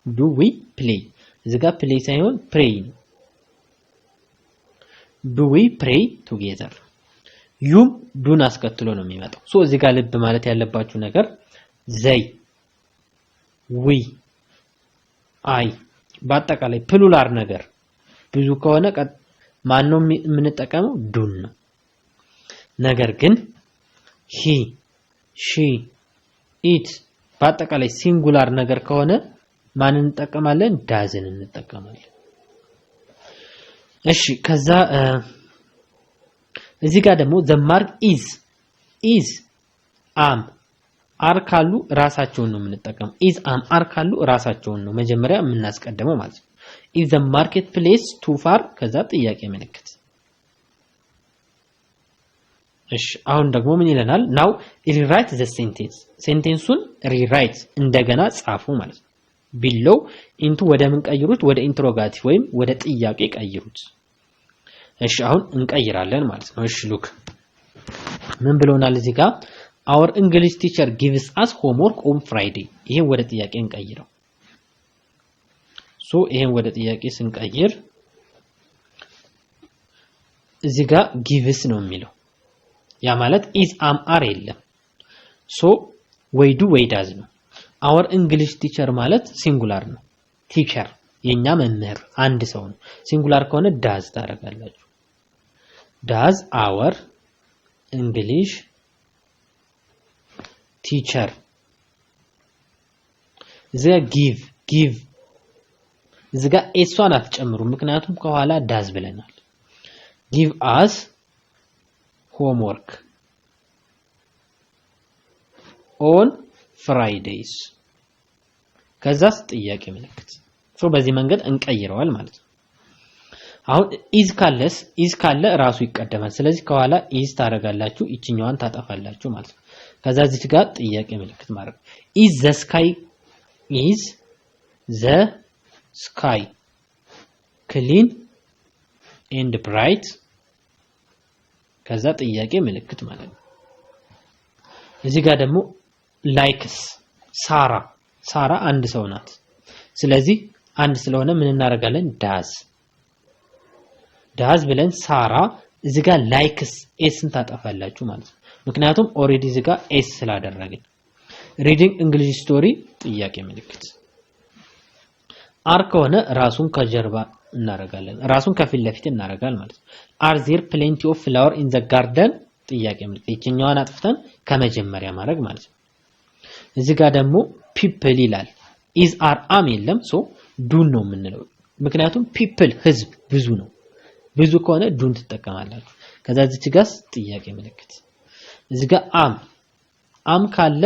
A: do we play እዚህ ጋር play ሳይሆን pray ነው do we pray together you ዱን አስከትሎ ነው የሚመጣው ሶ እዚህ ጋር ልብ ማለት ያለባችሁ ነገር they we I በአጠቃላይ ፕሉራል ነገር ብዙ ከሆነ ማን ነው የምንጠቀመው ዱን ነው ነገር ግን he she it በአጠቃላይ ሲንጉላር ነገር ከሆነ ማንን እንጠቀማለን ዳዝን እንጠቀማለን እሺ ከዛ እዚህ ጋር ደግሞ the mark is am are ካሉ ራሳቸውን ነው የምንጠቀመው is am are ካሉ ራሳቸውን ነው መጀመሪያ የምናስቀድመው ማለት ነው is the market place too far ከዛ ጥያቄ ምልክት እሺ አሁን ደግሞ ምን ይለናል now rewrite the sentence ሴንቴንሱን rewrite እንደገና ጻፉ ማለት ነው below into ወደ ምን ቀይሩት ወደ ኢንትሮጋቲቭ ወይም ወደ ጥያቄ ቀይሩት እሺ አሁን እንቀይራለን ማለት ነው እሺ ሉክ ምን ብሎናል እዚህ ጋር our english teacher gives us homework on friday ይሄን ወደ ጥያቄ እንቀይረው ሶ ይሄን ወደ ጥያቄ ስንቀይር እዚህ ጋር gives ነው የሚለው ያ ማለት is am are የለም ሶ ወይ do ወይ does ነው our english teacher ማለት ሲንጉላር ነው teacher የኛ መምህር አንድ ሰው ነው ሲንጉላር ከሆነ does ታረጋላችሁ does our english teacher እዚጋ give እዚጋ ኤሷን አትጨምሩ ምክንያቱም ከኋላ does ብለናል give us homework on Fridays ከዛስ ጥያቄ ምልክት ሶ በዚህ መንገድ እንቀይረዋል ማለት ነው አሁን is ካለ ራሱ ይቀደማል ስለዚህ ከኋላ is ታረጋላችሁ እቺኛዋን ታጠፋላችሁ ማለት ነው ከዛ እዚህ ጋር ጥያቄ ምልክት ማድረግ is the sky clean and bright ከዛ ጥያቄ ምልክት ማለት ነው እዚህ ጋር ደግሞ likes ሳራ አንድ ሰው ናት ስለዚህ አንድ ስለሆነ ምን እናደርጋለን does ብለን ሳራ እዚህ ጋር likes sን ታጠፋላችሁ ማለት ነው ምክንያቱም ኦሬዲ እዚህ ጋር s ስላደረግን reading english story ጥያቄ ምልክት are ከሆነ ራሱን ከጀርባ እናረጋለን ራሱን ከፊት ለፊት እናረጋል ማለት ነው are there plenty of flower in the garden ጥያቄ ምልክት እቺኛዋን አጥፍተን ከመጀመሪያ ማድረግ ማለት ነው እዚህ ጋር ደግሞ people ይላል is are am የለም ሶ do ነው የምንለው ምክንያቱም people ህዝብ ብዙ ከሆነ do ትጠቀማላችሁ ከዛ እዚህ ጋር ጥያቄ ምልክት እዚህ ጋር am ካለ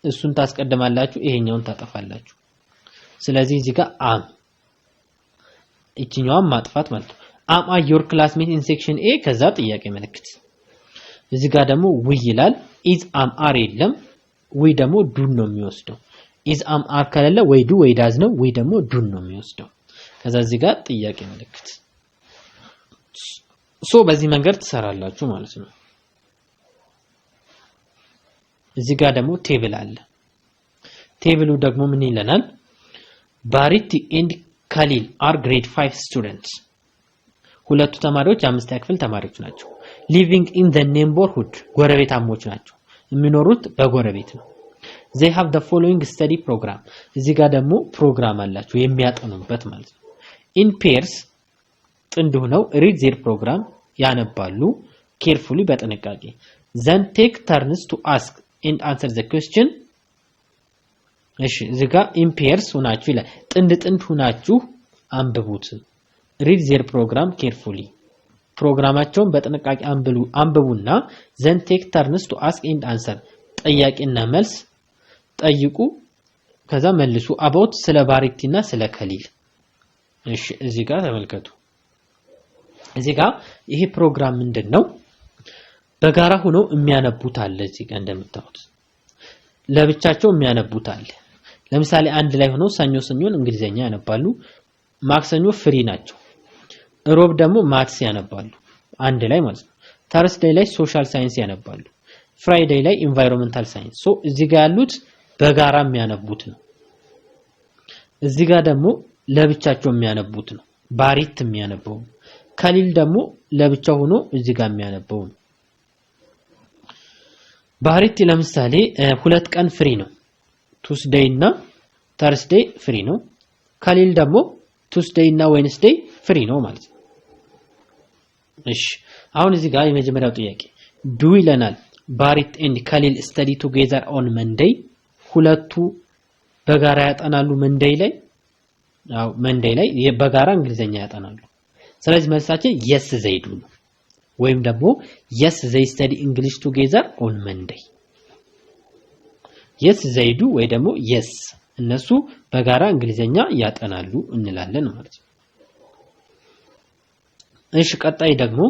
A: እሱን ታስቀድማላችሁ ይሄኛውን ታጠፋላችሁ ስለዚህ እዚህ ጋር am እቺኛዋን ማጥፋት ማለት ነው am are your classmates in section A ከዛ ጥያቄ ምልክት እዚህ ጋር ደግሞ we ይላል is am are የለም we ደግሞ do ነው የሚወስደው is am are ካለ ወይ do ወይ does ነው we ደግሞ do ነው የሚወስደው ከዛ እዚህ ጋር ጥያቄ ምልክት ሶ በዚህ መንገድ ትሰራላችሁ ማለት ነው እዚህ ጋር ደግሞ ቴብል አለ ቴብሉ ደግሞ ምን ይለናል ባሪቲ ኤንድ ካሊል are grade 5 students ሁለቱ ተማሪዎች አምስተኛ ክፍል ተማሪዎች ናቸው living in the neighborhood ጎረቤታሞች ናቸው የሚኖሩት በጎረቤት ነው they have the following study program እዚህ ጋር ደግሞ ፕሮግራም አላቸው የሚያጠኑበት ማለት ነው in pairs ጥንድ ሆነው read their program ያነባሉ carefully በጥንቃቄ then take turns to ask and answer the question እሺ እዚህ ጋር in pairs ሆናችሁ ይላል ጥንድ ሆናችሁ አንብቡት read their program carefully ፕሮግራማቸውን በጥንቃቄ አንብቡና then take turns to ask and answer ጥያቄና መልስ ጠይቁ ከዛ መልሱ about ስለ ባሪቲና ስለ ከሊል እሺ እዚህ ጋር ተመልከቱ እዚህ ጋር ይሄ ፕሮግራም ምንድነው በጋራ ሆኖ የሚያነቡት አለ እዚህ ጋር እንደምታዩት ለብቻቸው የሚያነቡት አለ ለምሳሌ አንድ ላይ ሆኖ ሰኞን እንግሊዘኛ ያነባሉ ማክሰኞ ፍሪ ናቸው ሮብ ደግሞ ማትስ ያነባሉ አንድ ላይ ማለት ነው ተርስዴይ ላይ ሶሻል ሳይንስ ያነባሉ ፍራይዴይ ላይ ኢንቫይሮንመንታል ሳይንስ ሶ እዚህ ጋር ያሉት በጋራ የሚያነቡት ነው እዚህ ጋር ደግሞ ለብቻቸው የሚያነቡት ነው ባሪት የሚያነበው ከሊል ደግሞ ለብቻው ሆኖ እዚህ ጋር የሚያነበው ነው ባሪት ለምሳሌ ሁለት ቀን ፍሪ ነው ቱስዴይ እና ተርስዴይ ፍሪ ነው ከሊል ደግሞ ቱስዴይ እና ዌድነስዴይ ፍሪ ነው ማለት ነው እሺ አሁን እዚህ ጋር የመጀመሪያው ጥያቄ ዱ ይለናል ባሪት ኤንድ ከሊል ስተዲ ቱጌዘር ኦን መንዴይ ሁለቱ በጋራ ያጠናሉ መንዴይ ላይ በጋራ እንግሊዘኛ ያጠናሉ ስለዚህ መልሳችን yes they do ነው ወይም ደግሞ yes they study English together on Monday yes they do ወይ ደግሞ yes እነሱ በጋራ እንግሊዘኛ ያጠናሉ እንላለን ማለት ነው እሺ ቀጣይ ደግሞ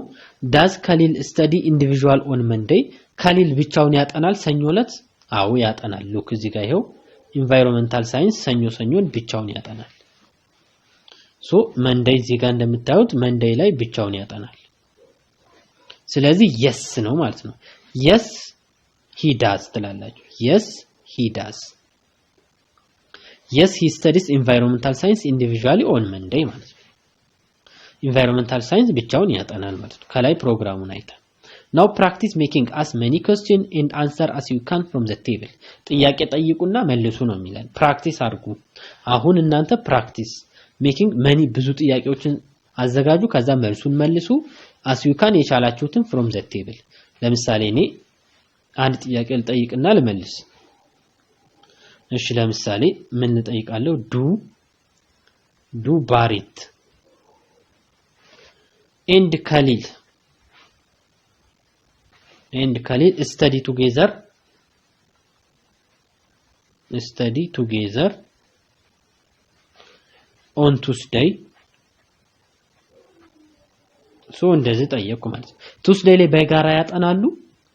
A: does ከሊል study individual on Monday ከሊል ብቻውን ያጠናል ሰኞ ዕለት አዎ ያጠናል ሉክ እዚህ ጋር ይሄው environmental science ሰኞን ብቻውን ያጠናል ሶ Monday እዚህ ጋር እንደምታዩት Monday ላይ ብቻውን ያጠናል ስለዚህ yes ነው ማለት ነው yes he does ትላላችሁ yes he does yes he studies environmental science individually on Monday ማለት ነው environmental science ብቻውን ያጠናል ማለት ነው ከላይ ፕሮግራሙን አይታ now practice making as many questions and answer as you can from the table ጥያቄ ጠይቁና መልሱ ነው የሚለን practice አድርጉ አሁን እናንተ practice making many ብዙ ጥያቄዎችን አዘጋጁ ከዛ መልሱን መልሱ as you can የቻላችሁትን from the table ለምሳሌ እኔ አንድ ጥያቄ ልጠይቅና ልመልስ እሺ ለምሳሌ ምን እንጠይቃለሁ do Barit and Khalil study together on Tuesday so እንደዚህ ጠየቁ ማለት ነው Tuesday ላይ በጋራ ያጠናሉ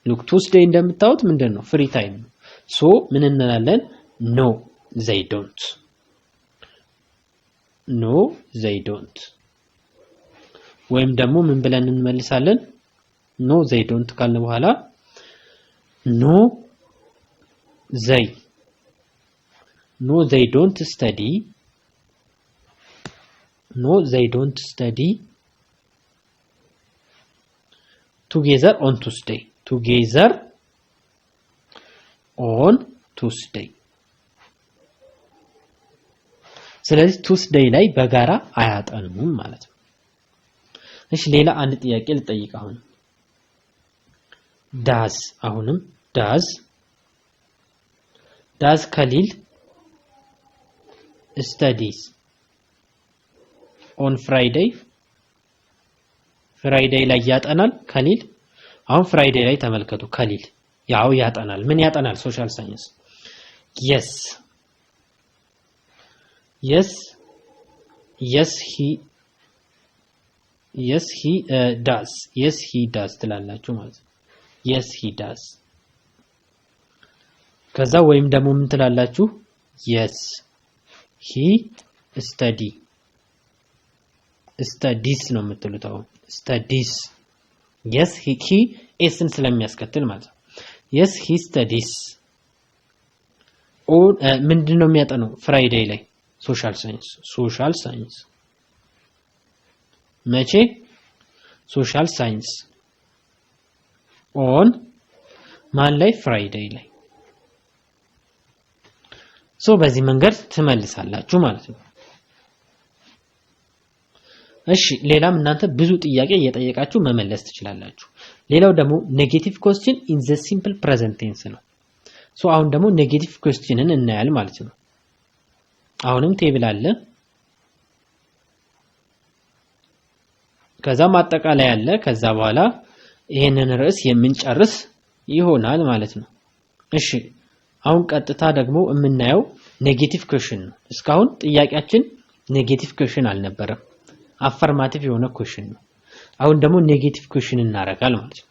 A: look Tuesday እንደምታዩት ምንድነው free time ነው so ምን እንላለን no they don't ወይም ደግሞ ምን ብለን እንመልሳለን no they don't ካልን በኋላ no they don't study together on Tuesday ስለዚህ Tuesday ላይ በጋራ አያጠኑም ማለት ነው እሺ ሌላ አንድ ጥያቄ ልጠይቅ አሁን does Khalil studies on Friday ላይ ያጠናል Khalil አሁን Friday ላይ ተመልከቱ Khalil ያው ያጠናል ምን ያጠናል social science yes he does ትላላችሁ ማለት ነው yes he does ከዛ ወይም ደግሞ ምን ትላላችሁ yes he studies ነው የምትሉት አሁን studies yes he ስን ስለሚያስከትል ማለት ነው yes he studies or ምንድነው የሚያጠናው Friday ላይ social science መቼ social science on ማን ላይ Friday ላይ ሶ በዚህ መንገድ ትመልሳላችሁ ማለት ነው እሺ ሌላም እናንተ ብዙ ጥያቄ እየጠየቃችሁ መመለስ ትችላላችሁ ሌላው ደግሞ ኔጌቲቭ question in the simple present tense ነው ሶ አሁን ደግሞ ኔጌቲቭ questionን እናያል ማለት ነው አሁንም ቴብል አለ ከዛ ማጠቃለያ አለ ከዛ በኋላ ይሄንን ርዕስ የምንጨርስ ይሆናል ማለት ነው እሺ አሁን ቀጥታ ደግሞ የምናየው ኔጌቲቭ question ነው እስካሁን ጥያቄያችን ኔጌቲቭ question አልነበረም አፈርማቲቭ የሆነ question ነው አሁን ደግሞ ኔጌቲቭ question እናረጋል ማለት ነው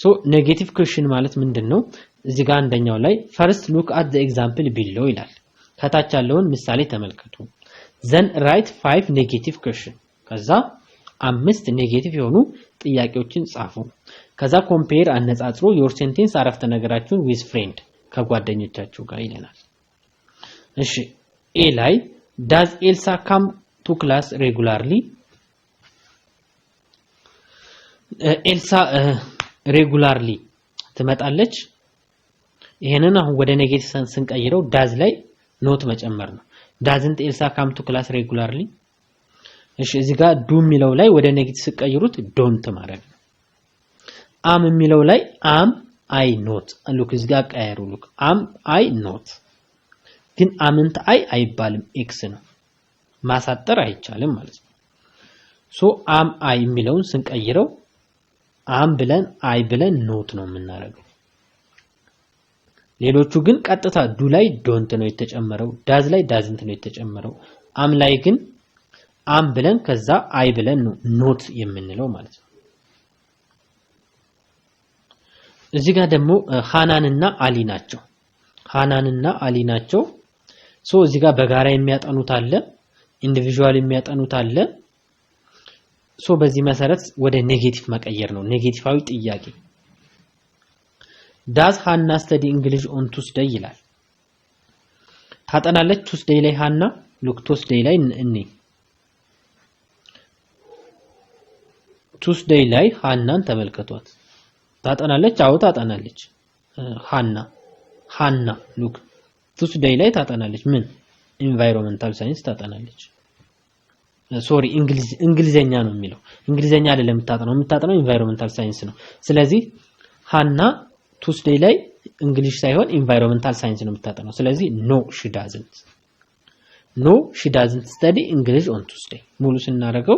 A: ሶ ኔጌቲቭ question ማለት ምንድነው እዚህ ጋር አንደኛው ላይ first look at the example below ይላል ከታች ያለውን ምሳሌ ተመልከቱ then write 5 negative question ከዛ 5 ኔጌቲቭ የሆኑ ጥያቄዎችን ጻፉ ከዛ ኮምፔር አነጻጽሩ your sentence አረፍተ ነገራችሁን with friend ከጓደኞቻችሁ ጋር ይለናል እሺ ኤ ላይ does Elsa come to class regularly ኤልሳ regularly ትመጣለች ይሄንን አሁን ወደ ኔጌቲቭ ስንቀይረው does ላይ ኖት መጨመር ነው doesn't Elsa come to class regularly እሺ እዚህ ጋር do የሚለው ላይ ወደ ኔጌቲቭ ስቀይሩት don't ማድረግ ነው am የሚለው ላይ am I not look እዚህ ጋር ቀየሩ look am I not ግን amንት I አይባልም x ነው ማሳጠር አይቻልም ማለት ነው ሶ am I የሚለውን ስንቀይረው am ብለን I ብለን not ነው የምናደርገው ሌሎቹ ግን ቀጥታ do ላይ don't ነው የተጨመረው does ላይ doesn't ነው የተጨመረው am ላይ ግን አም ብለን ከዛ አይ ብለን ነው ኖት የምንለው ማለት ነው። እዚህ ጋር ደግሞ ሃናንና አሊ ናቸው። ሃናንና አሊ ናቸው። ሶ እዚህ ጋር በጋራ የሚያጠኑት አለ፣ ኢንዲቪጁዋል የሚያጠኑት አለ። ሶ በዚህ መሰረት ወደ ኔጌቲቭ መቀየር ነው። ኔጌቲቫዊ ጥያቄ ዳዝ ሃና ስተዲ እንግሊሽ ኦን ቱስዴይ ይላል። ታጠናለች ቱስዴይ ላይ ሃና። ሉክ ቱስዴይ ላይ እኔ ቱስዴይ ላይ ሃናን ተመልከቷት። ታጠናለች? አዎ ታጠናለች። ሃና ሉክ ቱስዴይ ላይ ታጠናለች። ምን ኢንቫይሮንመንታል ሳይንስ ታጠናለች። ሶሪ እንግሊዘኛ ነው የሚለው። እንግሊዘኛ አይደለም የምታጠናው ኢንቫይሮንመንታል ሳይንስ ነው። ስለዚህ ሃና ቱስዴይ ላይ እንግሊሽ ሳይሆን ኢንቫይሮንመንታል ሳይንስ ነው የምታጠናው። ስለዚህ ኖ ሺ ዳዝንት ስተዲ እንግሊሽ ኦን ቱስዴይ። ሙሉ ስናደርገው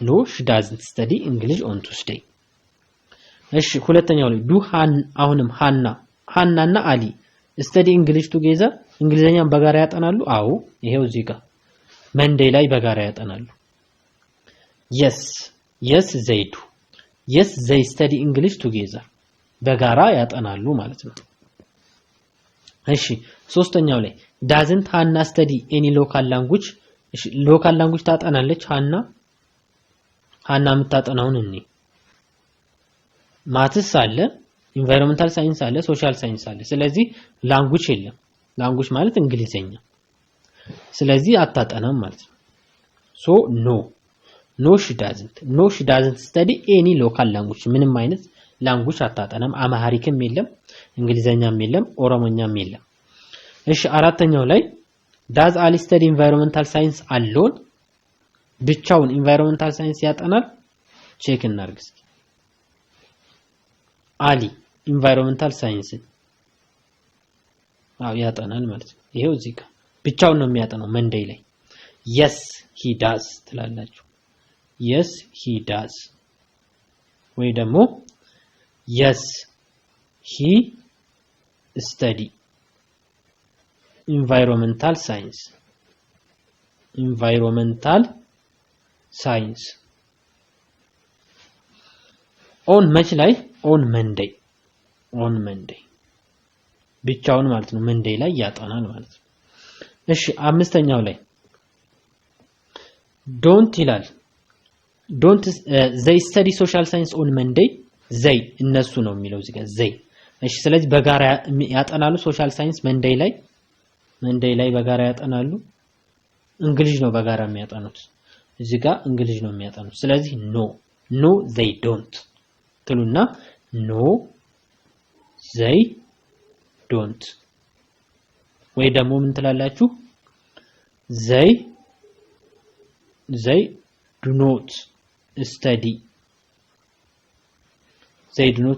A: ኖ ሺ ዳዝንት ስተዲ እንግሊሽ ኦን ቱስዴይ። እሺ ሁለተኛው ላይ ዱ አሁንም ሃናና አሊ ስተዲ እንግሊሽ ቱጌዘር እንግሊዘኛን በጋራ ያጠናሉ? አዎ ይሄው እዚህ ጋር መንዴይ ላይ በጋራ ያጠናሉ። yes they do. yes they study English together በጋራ ያጠናሉ ማለት ነው። እሺ ሶስተኛው ላይ doesn't ሃና study any local language? እሺ ሎካል ላንጉጅ ታጠናለች ሃና የምታጠናውን እኔ ማትስ አለ፣ ኢንቫይሮንመንታል ሳይንስ አለ፣ ሶሻል ሳይንስ አለ። ስለዚህ ላንጉጅ የለም። ላንጉጅ ማለት እንግሊዘኛ። ስለዚህ አታጠናም ማለት ነው። ሶ ኖ ሺ ዳዝንት ስተዲ ኤኒ ሎካል ላንጉጅ። ምንም አይነት ላንጉጅ አታጠናም። አማሃሪክም የለም፣ እንግሊዘኛም የለም፣ ኦሮሞኛም የለም። እሺ አራተኛው ላይ ዳዝ አሊ ስተዲ ኢንቫይሮንመንታል ሳይንስ አሎን? ብቻውን ኢንቫይሮንመንታል ሳይንስ ያጠናል? ቼክ እናድርግ እስኪ። አሊ ኢንቫይሮንመንታል ሳይንስ ያጠናል ማለት ነው። ይሄው እዚህ ጋር ብቻውን ነው የሚያጠናው መንዴይ ላይ። yes he does ትላላችሁ። yes he does ወይ ደግሞ yes he study environmental science on መች ላይ on Monday ብቻውን ማለት ነው። መንዴይ ላይ ያጠናል ማለት ነው። እሺ አምስተኛው ላይ ዶንት ይላል። ዶንት they study social science on Monday? they እነሱ ነው የሚለው እዚህ ጋር they። እሺ ስለዚህ በጋራ ያጠናሉ ሶሻል ሳይንስ መንዴይ ላይ በጋራ ያጠናሉ። እንግሊዝ ነው በጋራ የሚያጠኑት። እዚህ ጋር እንግሊዝ ነው የሚያጠኑት። ስለዚህ ኖ they don't ትሉና ኖ they don't ወይ ደግሞ ምን ትላላችሁ? they do not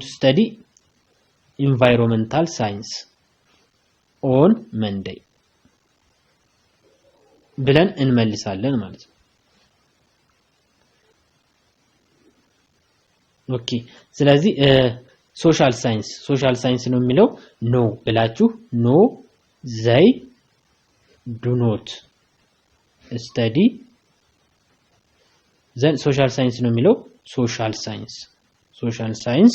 A: study environmental science on Monday ብለን እንመልሳለን ማለት ነው። ኦኬ ስለዚህ ሶሻል ሳይንስ ነው የሚለው ኖ ብላችሁ ኖ they do not study then ሶሻል ሳይንስ ነው የሚለው ሶሻል ሳይንስ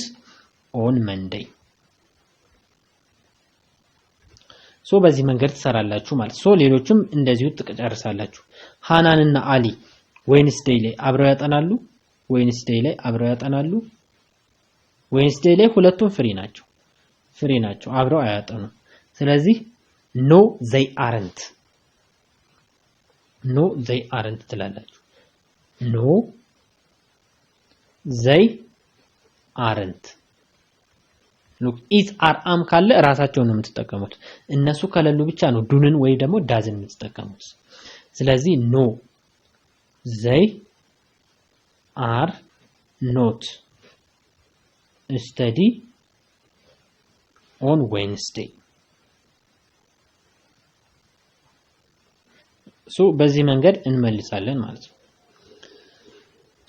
A: on Monday። ሶ በዚህ መንገድ ትሰራላችሁ ማለት ሶ ሌሎችም እንደዚሁ ትጨርሳላችሁ። ሃናንና አሊ ዌንስዴይ ላይ አብረው ያጠናሉ? ዌንስዴይ ላይ ሁለቱም ፍሪ ናቸው አብረው አያጠኑም። ስለዚህ ኖ they aren't ትላላችሁ። ኖ they aren't ሉክ ኢዝ አር አም ካለ ራሳቸው ነው የምትጠቀሙት። እነሱ ከሌሉ ብቻ ነው ዱንን ወይ ደግሞ ዳዝን የምትጠቀሙት። ስለዚህ ኖ they are not study on Wednesday። ሶ በዚህ መንገድ እንመልሳለን ማለት ነው።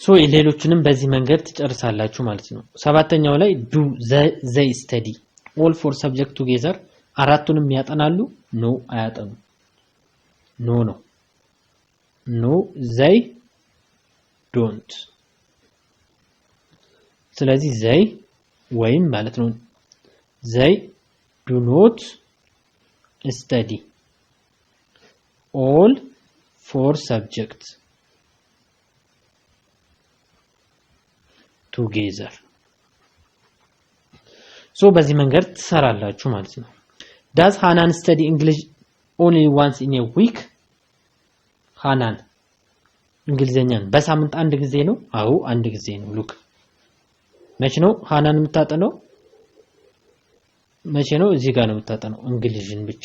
A: ሶ ሌሎችንም በዚህ መንገድ ትጨርሳላችሁ ማለት ነው። ሰባተኛው ላይ do they study all four subject together? አራቱንም ያጠናሉ? ኖ አያጠኑ። ኖ no they don't ስለዚህ they ወይም ማለት ነው they do not study all 4 subjects together so በዚህ መንገድ ትሰራላችሁ ማለት ነው does Hanan study English only once in a week Hanan እንግሊዘኛን በሳምንት አንድ ጊዜ ነው አዎ አንድ ጊዜ ነው ሉክ መቼ ነው ሃናን የምታጠነው መቼ ነው እዚህ ጋር ነው የምታጠነው እንግሊዝን ብቻ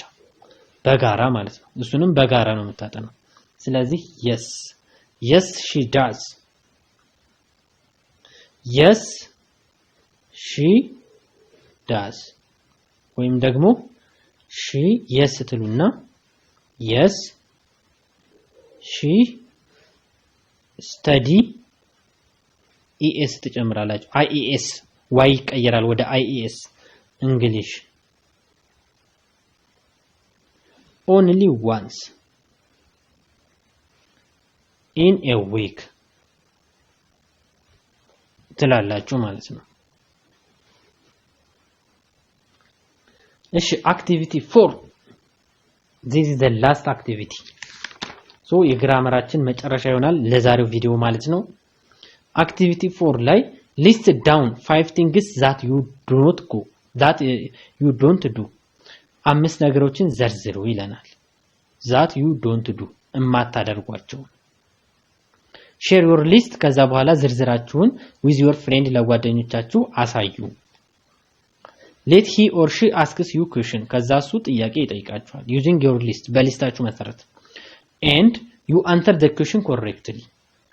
A: በጋራ ማለት ነው እሱንም በጋራ ነው የምታጠነው ስለዚህ yes she does yes she does ወይም ደግሞ she yes ትሉና yes she study es ተጨምራላችሁ ies y ይቀየራል ወደ ies English only once in a week ትላላችሁ ማለት ነው እሺ activity 4 this is the last activity so የግራመራችን መጨረሻ ይሆናል ለዛሬው ቪዲዮ ማለት ነው activity 4 ላይ list down 5 things that you do not go that you don't do አምስት ነገሮችን ዘርዝሩ ይለናል that you don't do እማታደርጓቸው share your list ከዛ በኋላ ዝርዝራችሁን with your friend ለጓደኞቻችሁ አሳዩ let he or she asks you question ከዛ እሱ ጥያቄ ይጠይቃችኋል using your list በሊስታችሁ መሰረት and you answer the question correctly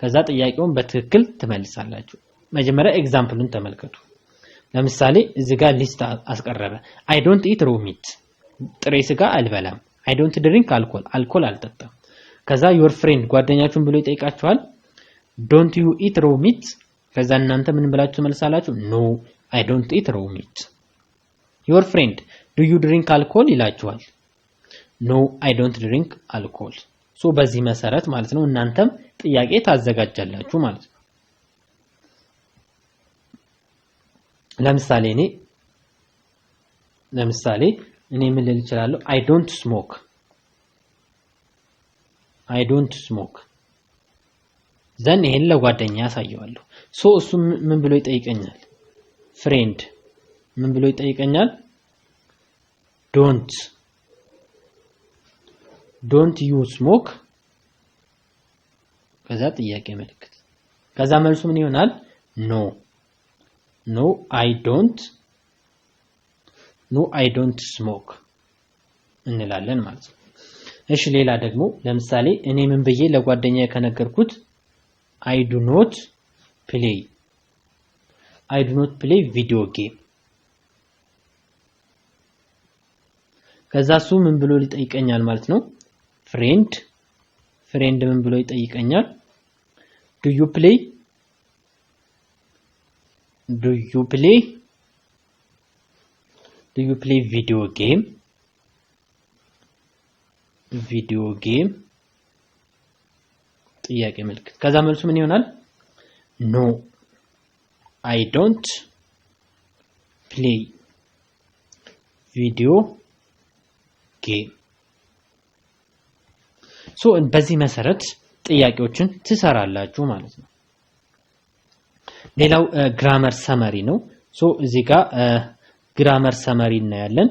A: ከዛ ጥያቄውን በትክክል ትመልሳላችሁ መጀመሪያ ኤግዛምፕሉን ተመልከቱ ለምሳሌ እዚህ ጋር ሊስት አስቀረበ I don't eat raw meat ጥሬ ስጋ አልበላም I don't drink alcohol አልጠጣም ከዛ your friend ጓደኛችሁን ብሎ ይጠይቃችኋል don't you eat raw meat ከዛ እናንተ ምን ብላችሁ ትመልሳላችሁ no I don't eat raw meat your friend do you drink alcohol ይላችኋል no I don't drink alcohol so በዚህ መሰረት ማለት ነው እናንተም ጥያቄ ታዘጋጃላችሁ ማለት ነው ለምሳሌ እኔ ምን ልል እችላለሁ I don't smoke then ይሄን ለጓደኛ ያሳየዋለሁ so እሱ ምን ብሎ ይጠይቀኛል friend ምን ብሎ ይጠይቀኛል don't you smoke ከዛ ጥያቄ ምልክት ከዛ መልሱ ምን ይሆናል no I don't smoke እንላለን ማለት ነው እሺ ሌላ ደግሞ ለምሳሌ እኔ ምን ብዬ ለጓደኛዬ ከነገርኩት I do not play video game ከዛ እሱ ምን ብሎ ሊጠይቀኛል ማለት ነው friend ምን ብሎ ይጠይቀኛል do you play video game ጥያቄ ምልክት ከዛ መልሱ ምን ይሆናል no I don't play video game so በዚህ መሰረት ጥያቄዎችን ትሰራላችሁ ማለት ነው ሌላው grammar summary ነው so እዚህ ጋር grammar summary እናያለን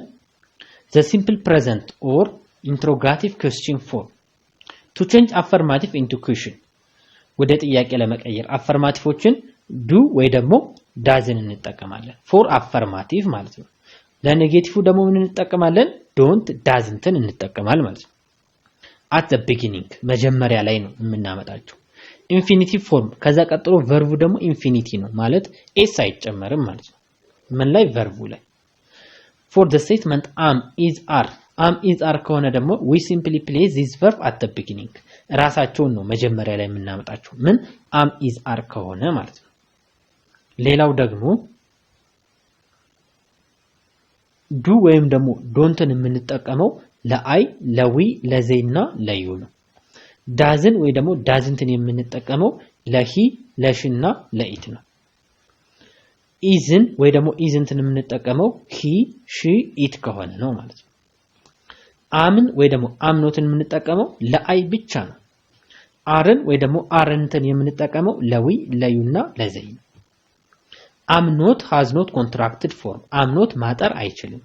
A: the simple present or interrogative question form to change affirmative into question ወደ ጥያቄ ለመቀየር affirmativeዎችን do ወይ ደግሞ doesን እንጠቀማለን for affirmative ማለት ነው ለኔጌቲቭ ደግሞ ምን እንጠቀማለን don't doesn't እንጠቀማለን ማለት ነው at the beginning መጀመሪያ ላይ ነው የምናመጣቸው infinitive form ከዛ ቀጥሎ verb ደግሞ infinity ነው ማለት s አይጨመርም ማለት ነው ምን ላይ verb ላይ for the statement am is are ከሆነ ደግሞ we simply place this verb at the beginning ራሳቸውን ነው መጀመሪያ ላይ የምናመጣቸው ምን am is are ከሆነ ማለት ነው ሌላው ደግሞ do ወይም ደግሞ don'tን የምንጠቀመው ለአይ ለዊ ለዜና ለዩ ነው ዳዝን ወይ ደግሞ ዳዝንትን የምንጠቀመው ለሂ ለሽና ለኢት ነው። ኢዝን ወይ ደግሞ ኢዝንትን የምንጠቀመው ሂ ሺ ኢት ከሆነ ነው ማለት ነው። አምን ወይ ደግሞ አምኖትን የምንጠቀመው ለአይ ብቻ ነው። አርን ወይ ደግሞ አርንትን የምንጠቀመው ለዊ ለዩና ለዘይ ነው። አምኖት ሃዝ ኖት ኮንትራክትድ ፎርም አምኖት ማጠር አይችልም።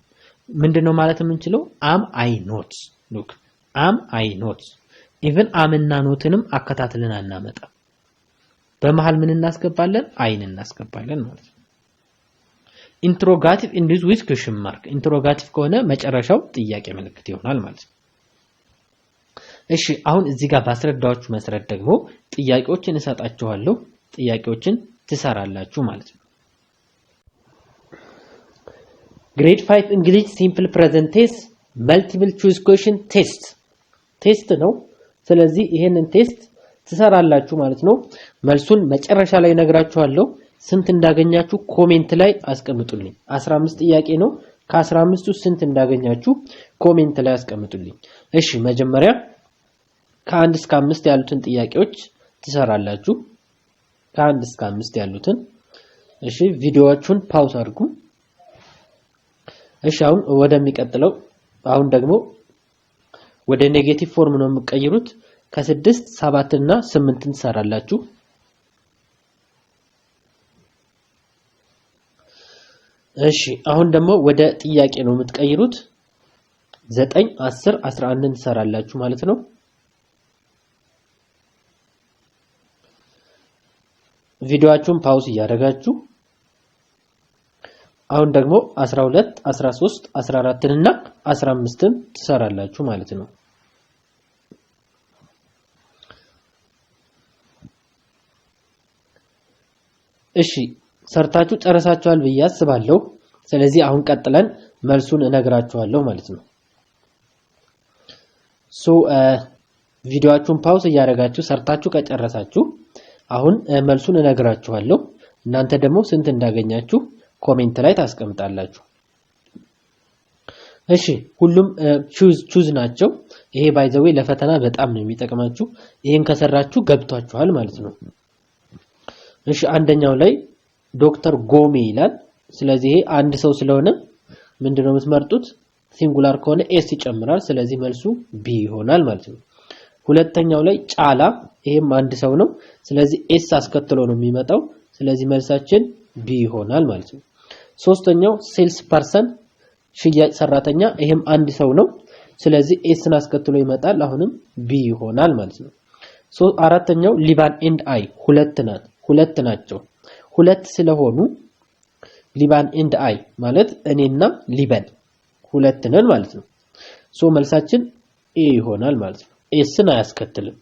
A: ምንድነው ማለት የምንችለው አም አይ ኖት ሉክ አም አይ ኖት ኢቭን አምና ኖትንም አከታትለን አናመጣ በመሃል ምን እናስገባለን አይን እናስገባለን ማለት ነው። ኢንትሮጋቲቭ ኢንዲስ ዊዝ ኩዌስቸን ማርክ ኢንትሮጋቲቭ ከሆነ መጨረሻው ጥያቄ ምልክት ይሆናል ማለት ነው። እሺ አሁን እዚህ ጋር ባስረዳችሁ መሰረት ደግሞ ጥያቄዎችን እሰጣችኋለሁ ጥያቄዎችን ትሰራላችሁ ማለት ነው። ግሬድ 5 እንግሊሽ ሲምፕል ፕሬዘንት ቴንስ መልቲፕል ቾይስ ኩዌስቸን ቴስት ነው። ስለዚህ ይሄንን ቴስት ትሰራላችሁ ማለት ነው። መልሱን መጨረሻ ላይ ነግራችኋለሁ። ስንት እንዳገኛችሁ ኮሜንት ላይ አስቀምጡልኝ። 15 ጥያቄ ነው። ከ15ቱ ስንት እንዳገኛችሁ ኮሜንት ላይ አስቀምጡልኝ። እሺ መጀመሪያ ከ1 እስከ 5 ያሉትን ጥያቄዎች ትሰራላችሁ። ከ1 እስከ 5 ያሉትን እሺ ቪዲዮአችሁን ፓውዝ አድርጉ። እሺ አሁን ወደሚቀጥለው አሁን ደግሞ ወደ ኔጌቲቭ ፎርም ነው የምትቀይሩት። ከ6 7 እና 8ን ትሰራላችሁ። እሺ አሁን ደግሞ ወደ ጥያቄ ነው የምትቀይሩት። 9 10 11ን ትሰራላችሁ ማለት ነው። ቪዲዮአችሁን ፓውዝ እያደረጋችሁ አሁን ደግሞ 12 13 14 እና 15ን ትሰራላችሁ ማለት ነው። እሺ ሰርታችሁ ጨርሳችኋል ብዬ አስባለሁ። ስለዚህ አሁን ቀጥለን መልሱን እነግራችኋለሁ ማለት ነው። ቪዲዮአችሁን ፓውዝ እያደረጋችሁ ሰርታችሁ ከጨረሳችሁ አሁን መልሱን እነግራችኋለሁ። እናንተ ደግሞ ስንት እንዳገኛችሁ ኮሜንት ላይ ታስቀምጣላችሁ። እሺ ሁሉም ቹዝ ናቸው። ይሄ ባይ ዘ ዌይ ለፈተና በጣም ነው የሚጠቅማችሁ። ይሄን ከሰራችሁ ገብቷችኋል ማለት ነው። እሺ አንደኛው ላይ ዶክተር ጎሜ ይላል። ስለዚህ ይሄ አንድ ሰው ስለሆነ ምንድነው የምትመርጡት? ሲንጉላር ከሆነ ኤስ ይጨምራል። ስለዚህ መልሱ ቢ ይሆናል ማለት ነው። ሁለተኛው ላይ ጫላ ይሄም አንድ ሰው ነው። ስለዚህ ኤስ አስከትሎ ነው የሚመጣው። ስለዚህ መልሳችን ቢ ይሆናል ማለት ነው። ሶስተኛው ሴልስ ፐርሰን ሽያጭ ሰራተኛ ይሄም አንድ ሰው ነው። ስለዚህ ኤስን አስከትሎ ይመጣል። አሁንም ቢ ይሆናል ማለት ነው። አራተኛው ሊባን ኤንድ አይ ሁለት ናቸው። ሁለት ስለሆኑ ሊባን ኤንድ አይ ማለት እኔና ሊበን ሁለት ነን ማለት ነው። መልሳችን ኤ ይሆናል ማለት ነው። ኤስን አያስከትልም።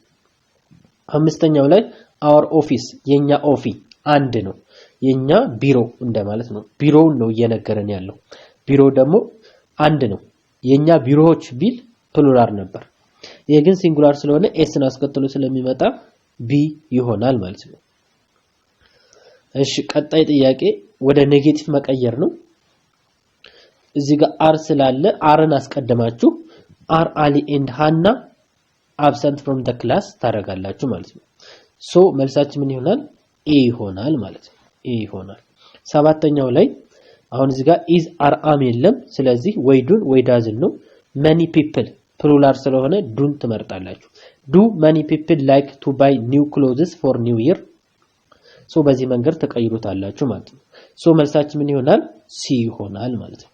A: አምስተኛው ላይ አወር ኦፊስ የኛ ኦፊ አንድ ነው። የኛ ቢሮ እንደማለት ነው። ቢሮውን ነው እየነገረን ያለው። ቢሮ ደግሞ አንድ ነው። የኛ ቢሮዎች ቢል ፕሉራል ነበር። ይሄ ግን ሲንጉላር ስለሆነ ኤስን አስከትሎ ስለሚመጣ ቢ ይሆናል ማለት ነው። እሺ ቀጣይ ጥያቄ ወደ ኔጌቲቭ መቀየር ነው። እዚህ ጋር አር ስላለ አርን አስቀድማችሁ አር አሊ ኤንድ ሃና absent from the class ታረጋላችሁ ማለት ነው። መልሳችን ምን ይሆናል? ኤ ይሆናል ማለት ነው። ኤ ይሆናል። ሰባተኛው ላይ አሁን እዚህ ጋር is are am የለም። ስለዚህ ወይ ዱን ወይ ዳዝን ነው። many people ፕሉራል ስለሆነ ዱን ትመርጣላችሁ። do many people like to buy new clothes for new year? በዚህ መንገድ ተቀይሩታላችሁ ማለት ነው። መልሳችን ምን ይሆናል? ሲ ይሆናል ማለት ነው።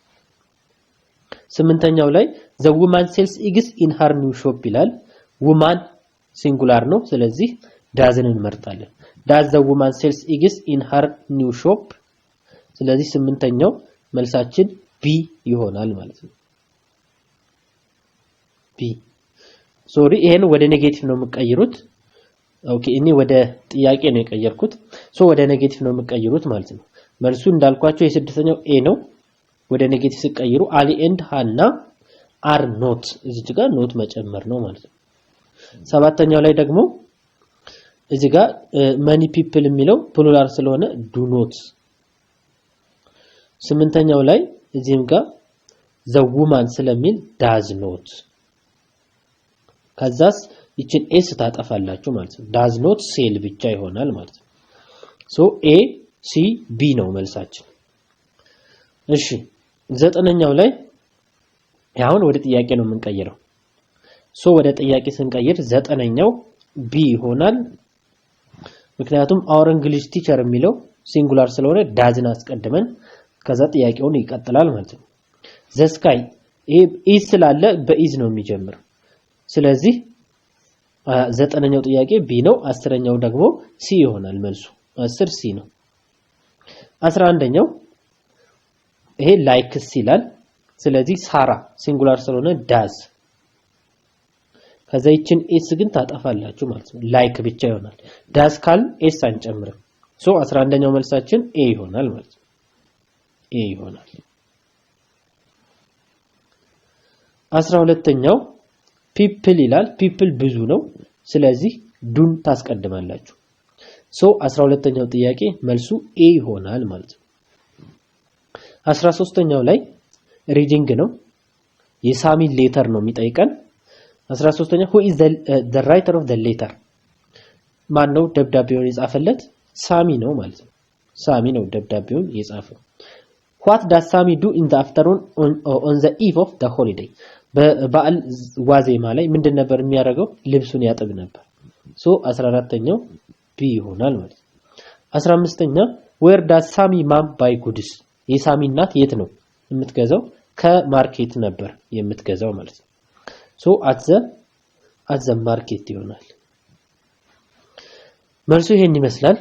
A: ስምንተኛው ላይ the woman sells eggs in her new shop ይላል። woman ሲንጉላር ነው። ስለዚህ ዳዝን እንመርጣለን። does the woman sells eggs in her new shop? ስለዚህ ስምንተኛው መልሳችን ቢ ይሆናል ማለት ነው። ቢ ይሄን ወደ ኔጌቲቭ ነው የምቀይሩት። ኦኬ እኔ ወደ ጥያቄ ነው የቀየርኩት። ወደ ኔጌቲቭ ነው የምቀይሩት ማለት ነው። መልሱ እንዳልኳችሁ የስድስተኛው ኤ ነው። ወደ ኔጌቲቭ ሲቀይሩ አሊ ኤንድ ሃና አር ኖት እዚህ ጋር ኖት መጨመር ነው ማለት ነው። ሰባተኛው ላይ ደግሞ እዚህ ጋር many people የሚለው ፕሉራል ስለሆነ do not። ስምንተኛው ላይ እዚህም ጋር the woman ስለሚል does not። ከዛስ ይችን ኤስ ታጠፋላችሁ ማለት ነው does not sell ብቻ ይሆናል ማለት ነው so a c b ነው መልሳችን እሺ ዘጠነኛው ላይ አሁን ወደ ጥያቄ ነው የምንቀይረው so ወደ ጥያቄ ስንቀይር ዘጠነኛው b ይሆናል ምክንያቱም our English teacher የሚለው ሲንጉላር ስለሆነ ዳዝን አስቀድመን ከዛ ጥያቄውን ይቀጥላል ማለት ነው the sky is ስላለ በኢዝ ነው የሚጀምረው ስለዚህ ዘጠነኛው ጥያቄ b ነው አስረኛው ደግሞ c ይሆናል መልሱ 10 c ነው 11ኛው ይሄ ላይክስ ይላል ስለዚህ ሳራ ሲንጉላር ስለሆነ ዳዝ ከዛ ይችን ኤስ ግን ታጠፋላችሁ ማለት ነው ላይክ ብቻ ይሆናል ዳዝ ካል ኤስ አንጨምርም ሶ 11ኛው መልሳችን ኤ ይሆናል ማለት ነው ኤ ይሆናል 12ኛው people ይላል people ብዙ ነው ስለዚህ ዱን ታስቀድማላችሁ ሶ 12ኛው ጥያቄ መልሱ ኤ ይሆናል ማለት ነው 13ኛው ላይ ሪዲንግ ነው የሳሚ ሌተር ነው የሚጠይቀን 13ኛው who is the writer of the letter ማን ነው ደብዳቤውን የጻፈለት ሳሚ ነው ማለት ነው ሳሚ ነው ደብዳቤውን የጻፈው what does Sami do in the afternoon on the eve of the holiday በበዓል ዋዜማ ላይ ምንድን ነበር የሚያደርገው ልብሱን ያጥብ ነበር ሶ 14ኛው ቢ ይሆናል ማለት 15ኛው where does Sami mom buy goods የሳሚ እናት የት ነው የምትገዛው ከማርኬት ነበር የምትገዛው ማለት ነው ሶ at the market ይሆናል መልሱ ይሄን ይመስላል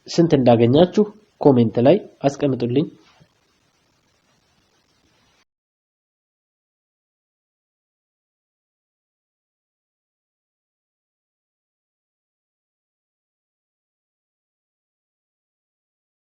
A: ስንት እንዳገኛችሁ ኮሜንት ላይ አስቀምጡልኝ